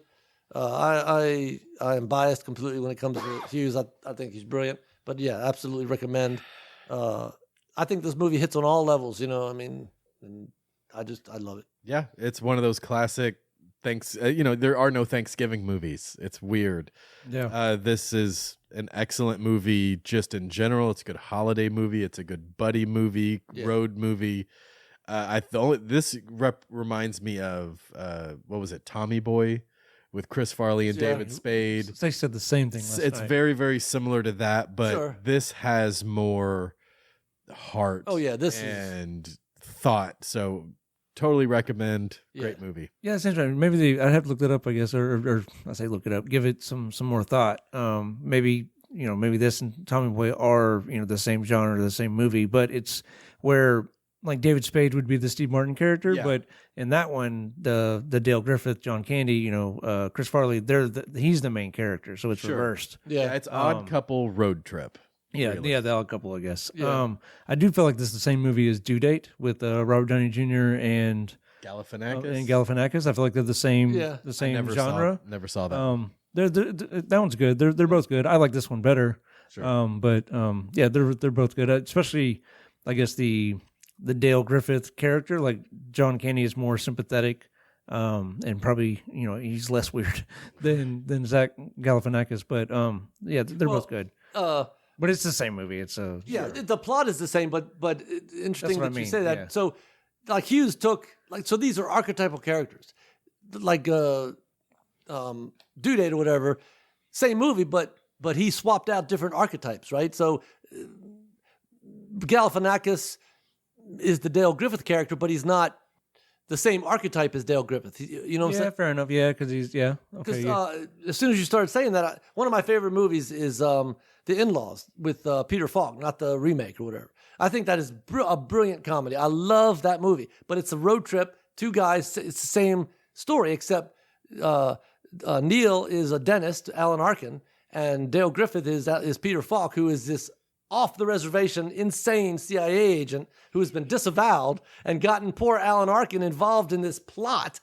I am biased completely when it comes to Hughes. I think he's brilliant. But yeah, absolutely recommend. I think this movie hits on all levels. I mean, and I love it. Yeah, it's one of those classic. There are no Thanksgiving movies. It's weird. Yeah. This is an excellent movie just in general. It's a good holiday movie. It's a good buddy movie, road movie. This reminds me of what was it, Tommy Boy, with Chris Farley and David Spade. They said the same thing last It's night. very, very similar to that, but Sure. this has more heart. Oh, yeah, this is- and thought. So totally recommend. Great Yeah. movie. Yeah, it's interesting. Maybe I'd have to look that up, I guess, or I say look it up, give it some more thought. Maybe maybe this and Tommy Boy are the same genre, the same movie, but it's where like David Spade would be the Steve Martin character, Yeah. but in that one, the Dale Griffith, John Candy, Chris Farley, he's the main character, so it's Sure. reversed. Yeah, it's Odd Couple Road Trip. Yeah, Really. yeah, the odd couple, I guess. Yeah. I do feel like this is the same movie as Due Date with Robert Downey Jr. and Galifianakis. Galifianakis. I feel like they're the same, Yeah. the same never genre. Never saw that. That one's good. They're both good. I like this one better. Sure. Yeah, they're both good. Especially, I guess the Dale Griffith character, like John Candy, is more sympathetic, and probably he's less weird than Zach Galifianakis. But yeah, they're both good. But it's the same movie. It's a The plot is the same, but interesting what I that you mean, say that. yeah. So, like Hughes took so these are archetypal characters, like Due Date or whatever, same movie, but he swapped out different archetypes, right? So, Galifianakis is the Dale Griffith character, but he's not the same archetype as Dale Griffith. You know what I'm yeah, saying? fair enough. Yeah, because he's okay. Because Yeah. as soon as you started saying that, one of my favorite movies is The In-Laws with Peter Falk, not the remake or whatever. I think that is a brilliant comedy. I love that movie. But it's a road trip, two guys. It's the same story, except Neil is a dentist, Alan Arkin, and Dale Griffith is Peter Falk, who is this off-the-reservation, insane CIA agent who has been disavowed and gotten poor Alan Arkin involved in this plot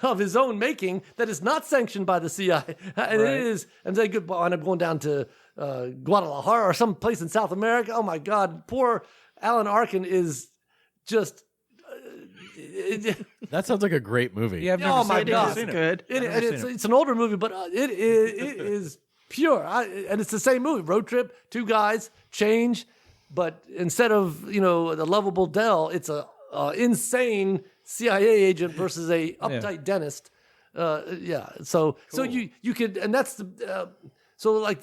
of his own making that is not sanctioned by the CIA. And it is, and they could end up going down to Guadalajara or some place in South America. Oh my God, poor Alan Arkin is just... That sounds like a great movie. Yeah, I've never Oh seen my it. God. I've seen it. Good. It, I've and never it's, seen it. it's an older movie, but it is pure. And it's the same movie. Road trip, two guys, change. But instead of, the lovable Dell, it's a insane CIA agent versus a uptight dentist. So you could, and that's the,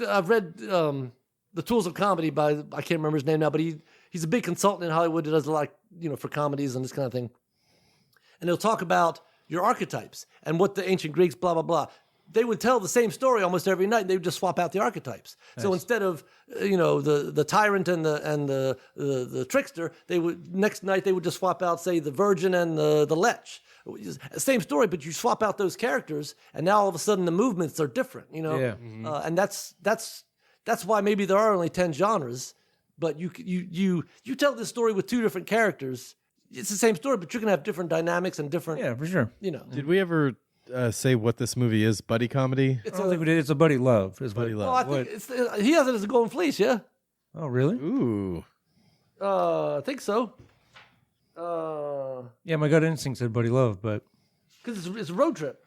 I've read The Tools of Comedy by, I can't remember his name now, but he's a big consultant in Hollywood that does a lot, for comedies and this kind of thing. And he'll talk about your archetypes and what the ancient Greeks, blah, blah, blah. They would tell the same story almost every night. They would just swap out the archetypes. Nice. So instead of the tyrant and the trickster, they would next night they would just swap out, say, the virgin and the lech. Same story, but you swap out those characters, and now all of a sudden the movements are different. Yeah. Mm-hmm. And that's why maybe there are only 10 genres. But you tell this story with two different characters. It's the same story, but you're gonna have different dynamics and different. Yeah, for sure. Did we ever say what this movie is? Buddy comedy? I don't think we did. It's a buddy love. It's Buddy Oh, love. I think he has it as a Golden Fleece, yeah. Oh, really? Ooh. I think so. Yeah, my gut instinct said buddy love, but Because it's a road trip.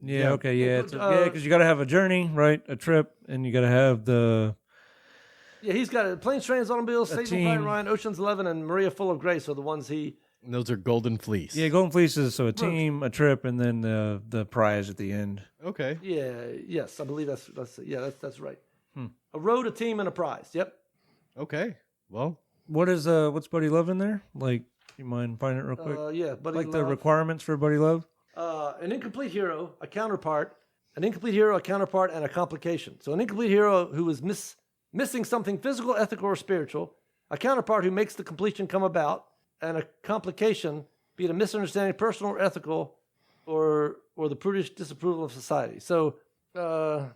yeah, okay, yeah, because you got to have a journey, right? A trip, and you got to have the. Yeah, he's got a Planes, Trains, Automobiles, Saving team. Private Ryan, Ocean's 11, and Maria Full of Grace are the ones he. And those are Golden Fleece. Yeah, Golden Fleece is so a team, a trip, and then the prize at the end. Okay. Yeah, yes, I believe that's right. A road, a team, and a prize. Yep. Okay. Well, What's buddy love in there? Like, you mind finding it real quick? Yeah, Buddy Like the Love. requirements for buddy love? An incomplete hero, a counterpart, and a complication. So an incomplete hero who is missing something physical, ethical, or spiritual, a counterpart who makes the completion come about, and a complication, be it a misunderstanding, personal or ethical, or the prudish disapproval of society. So I'm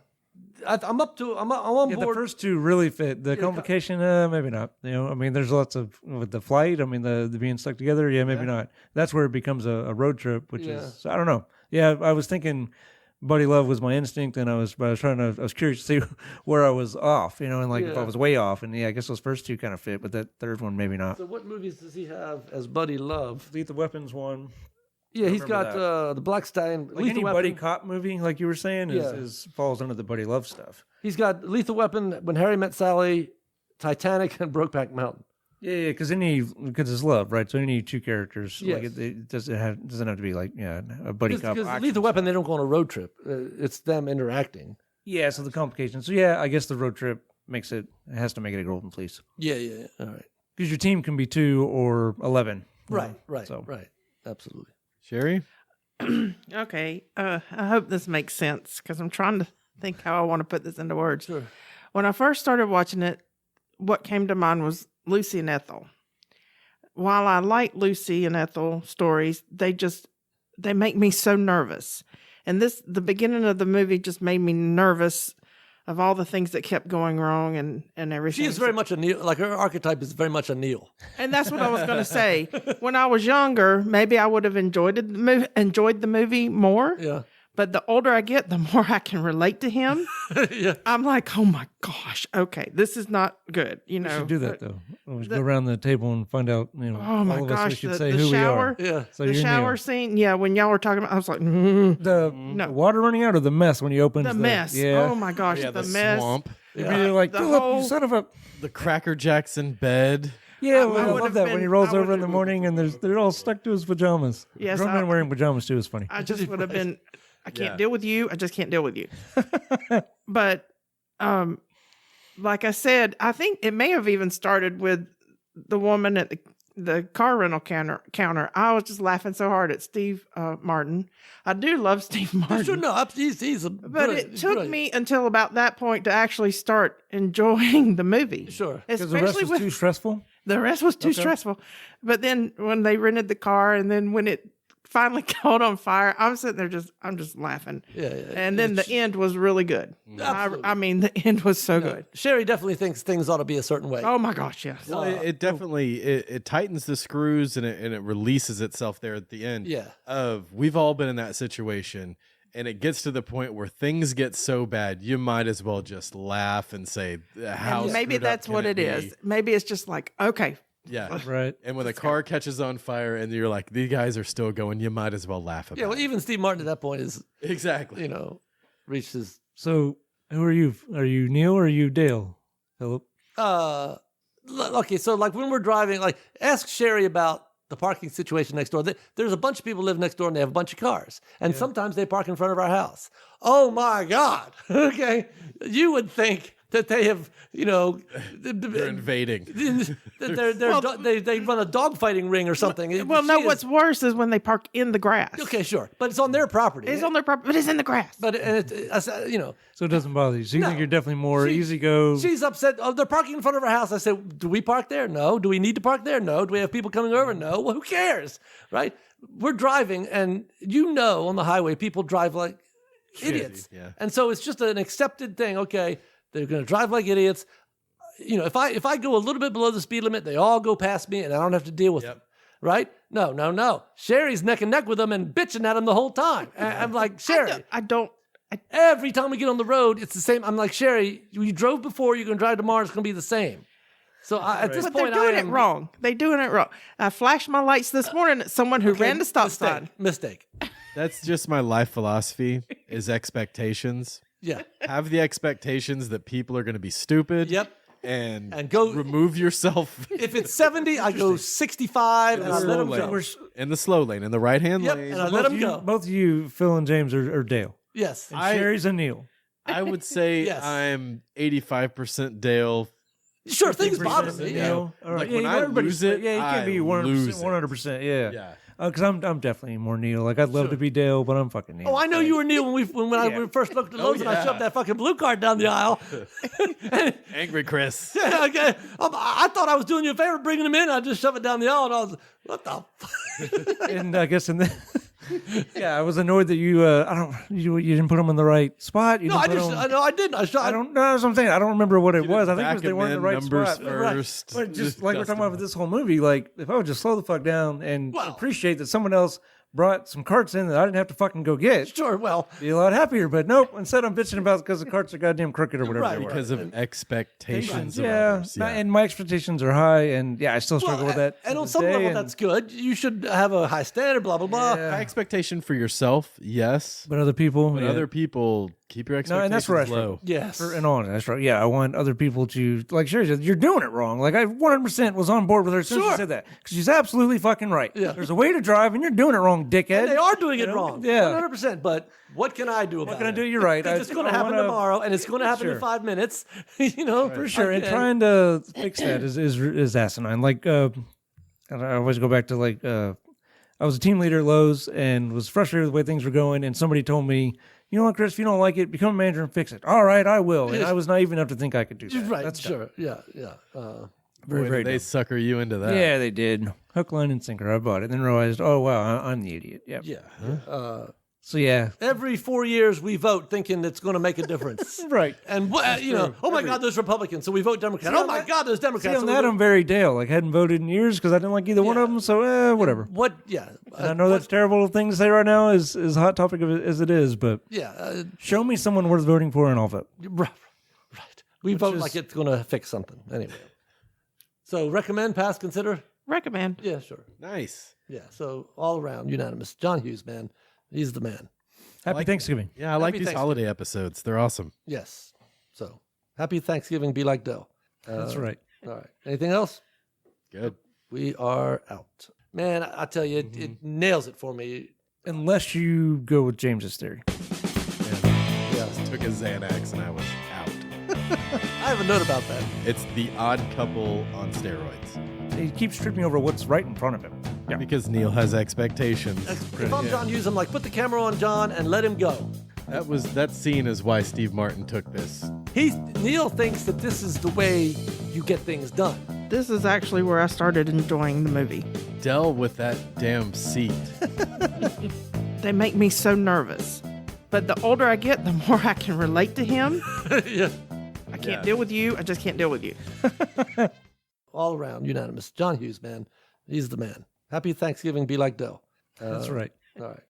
on Yeah, the board. first two really fit. The complication, maybe not. I mean, there's lots of with the flight. I mean, the being stuck together. Yeah, maybe not. That's where it becomes a road trip, which is I don't know. Yeah, I was thinking, buddy love was my instinct, and I was curious to see where I was off. And like if I was way off, and I guess those first two kind of fit, but that third one maybe not. So what movies does he have as Buddy Love? Lethal Weapons one. Yeah, he's remember got the Black Stallion. Like Lethal any Weapon. buddy cop movie, like you were saying, is falls under the buddy love stuff. He's got Lethal Weapon, When Harry Met Sally, Titanic, and Brokeback Mountain. Yeah, because it's love, right? So any two characters, Yes. like it doesn't have to be like a buddy cop. Because action Lethal stuff. Weapon, they don't go on a road trip. It's them interacting. Yeah, so the complications. So yeah, I guess the road trip has to make it a Golden Fleece Yeah. All right. because your team can be 2 or 11. Right. So- Right. Absolutely. Sherry? Okay. I hope this makes sense because I'm trying to think how I want to put this into words. Sure. When I first started watching it, what came to mind was Lucy and Ethel. while I like Lucy and Ethel stories, they make me so nervous. And the beginning of the movie just made me nervous of all the things that kept going wrong and everything. She is very much a Neil. Like her archetype is very much a Neil. And that's what I was going to say. When I was younger, maybe I would have enjoyed the movie more. Yeah. But the older I get, the more I can relate to him. Yeah. I'm like, oh my gosh, okay, this is not good. You know, We should do that though. We should go around the table and find out. You know, Oh my all of us, we gosh, should the say who shower, we are. Yeah. So the you're shower Neil. scene. Yeah, when y'all were talking about, I was like, The water running out or the mess when you open the mess. Yeah. Oh my gosh, Yeah, the the mess. swamp, You're like, The Philip, whole- you son of a. the Cracker Jackson bed. Yeah, I well, I would've love that when been- he rolls I over in the would've- morning and they're all stuck to his pajamas. Yes, Grown I- men wearing pajamas too is funny. I just would have been. I can't Yeah. deal with you. I just can't deal with you. But, like I said, I think it may have even started with the woman at the car rental counter. I was just laughing so hard at Steve Martin. I do love Steve Martin. Sure, no, he's a. But it took me until about that point to actually start enjoying the movie. Sure. Because the rest Especially was with too stressful. the rest was too stressful. But then when they rented the car and then when it finally caught on fire, I'm sitting there I'm just laughing. Yeah. And then the end was really good. Absolutely. I mean, the end was so good. Sherry definitely thinks things ought to be a certain way. Oh my gosh, yes. Well, it definitely it tightens the screws and it releases itself there at the end. Yeah. We've all been in that situation, and it gets to the point where things get so bad, you might as well just laugh and say, "How?" And maybe screwed up that's can what it be?" is. Maybe it's just like, okay, Yeah. Right. And when the car catches on fire, and you're like, "These guys are still going," you might as well laugh about Yeah, well, it. even Steve Martin at that point is, Exactly. reached his. So who are you? Are you Neil or are you Dale? Philip? Okay, so like when we're driving, like ask Sherry about the parking situation next door. There's a bunch of people live next door and they have a bunch of cars. And sometimes they park in front of our house. Oh my God. Okay. You would think that they have, They're invading. they run a dogfighting ring or something. well, no, She what's is- worse is when they park in the grass. okay, sure, but it's on their property. It's on their property, but it's in the grass. But So it doesn't bother you. So you No. think you're definitely more She- easy go. she's upset. Oh, they're parking in front of our house. I said, do we park there? No. Do we need to park there? No. Do we have people coming over? No. Well, who cares, right? We're driving, and on the highway, people drive like idiots. yeah. And so it's just an accepted thing. Okay, they're going to drive like idiots. If I go a little bit below the speed limit, they all go past me, and I don't have to deal with Yep. them. Right? No. Sherry's neck and neck with them and bitching at them the whole time. And I'm like, Sherry. I don't. Every time we get on the road, it's the same. I'm like, Sherry, you drove before, you're going to drive tomorrow, it's going to be the same. So at this But point, they're doing I am, it wrong. They're doing it wrong. I flashed my lights this morning at someone who ran the stop sign. Mistake. That's just my life philosophy is expectations. Yeah. Have the expectations that people are going to be stupid. Yep. And go- remove yourself If it's 70, I go 65 and I let them go. in the slow lane, in the right hand Yep, lane. and I let them go. Both of you, Phil and James, are Dale. Yes. And Sherry's a Neil. I would say Yes. I'm 85% Dale. Sure, things bother 50% me. Neil. All right. Like, Yeah, when you I know, everybody's lose it, yeah, you can't be I 100%. lose it. 100%. Yeah. Yeah. Because I'm definitely more Neil. Like I'd love to be Dale, but I'm fucking Neil. Oh, I know you were Neil when I first looked at Lowe's and I yeah. shoved that fucking blue card down the aisle. Angry Chris. Okay. I thought I was doing you a favor bringing him in. I just shoved it down the aisle and I was, what the fuck? And I guess yeah, I was annoyed that you you didn't put them in the right spot. You No, didn't put 'em- I didn't. I don't know. That's what I'm saying. I don't remember what it was. I think it Back was they them weren't in the in, right numbers spot. first. But just like we're dust talking them about with this whole movie, like if I would just slow the fuck down and Well- appreciate that someone else brought some carts in that I didn't have to fucking go get, Sure, well, be a lot happier. But nope. Instead, I'm bitching about because the carts are goddamn crooked or whatever. Right, they were. Because of expectations of Yeah, others. Yeah. and my expectations are high, and yeah, I still struggle with that. And to on this some day, level, and- that's good. You should have a high standard, blah, blah, blah. Yeah. High expectation for yourself, yes. But other people, But yeah. other people, keep your No, expectations and that's where I low. Yes. And on, that's right. Yeah, I want other people to like. Sherry said, "You're doing it wrong." Like I 100% was on board with her as soon as Sure. she said that because she's absolutely fucking right. Yeah. There's a way to drive, and you're doing it wrong, dickhead. And they are doing it You know? wrong. Yeah. 100%. But what can I do about it? What can I do? You're right. It's going to I happen wanna- tomorrow, and it's going to happen in Sure. 5 minutes. for sure. And And- trying to fix that is asinine. Like and I always go back to like I was a team leader at Lowe's and was frustrated with the way things were going, and somebody told me, "You know what, Chris? If you don't like it, become a manager and fix it." All right, I will. And I was naive enough to think I could do that. Right, That's dumb. sure. Yeah. Very, Boy, very did they dumb. sucker you into that. Yeah, they did. Hook, line, and sinker. I bought it. Then realized, oh, wow, I'm the idiot. Yep. Yeah. So, yeah. Every 4 years we vote thinking it's going to make a difference. Right. And, oh my God, there's Republicans. So we vote Democrat. See, Oh on my that- God, there's Democrats. See, on So we that, vote- I'm very Dale. Like, I hadn't voted in years because I didn't like either one Yeah. of them. So, whatever. What? Yeah. And I know that's a terrible thing to say right now, as hot topic as it is, but Yeah. show me someone worth voting for and I'll vote. Right. We vote is- like it's going to fix something. Anyway. So recommend, pass, consider? Recommend. Yeah, sure. Nice. Yeah. So all around unanimous. John Hughes, man. He's the man. Happy Like- Thanksgiving. Yeah, I like Happy these Thanksgiving. holiday episodes. They're awesome. Yes. So happy Thanksgiving. Be like Dell. That's right. All right. Anything else? Good. We are out. Man, I tell you, Mm-hmm. it nails it for me. Unless you go with James's theory. Yeah. Took a Xanax and I was out. I have a note about that. It's the odd couple on steroids. He keeps tripping over what's right in front of him. Yeah. Because Neil has expectations. If I'm John Hughes, I'm like, put the camera on John and let him go. That scene is why Steve Martin took this. Neil thinks that this is the way you get things done. This is actually where I started enjoying the movie. Dell with that damn seat. They make me so nervous. But the older I get, the more I can relate to him. Yeah. I can't deal with you. I just can't deal with you. All around unanimous. John Hughes, man. He's the man. Happy Thanksgiving. Be like Dell. That's right. All right.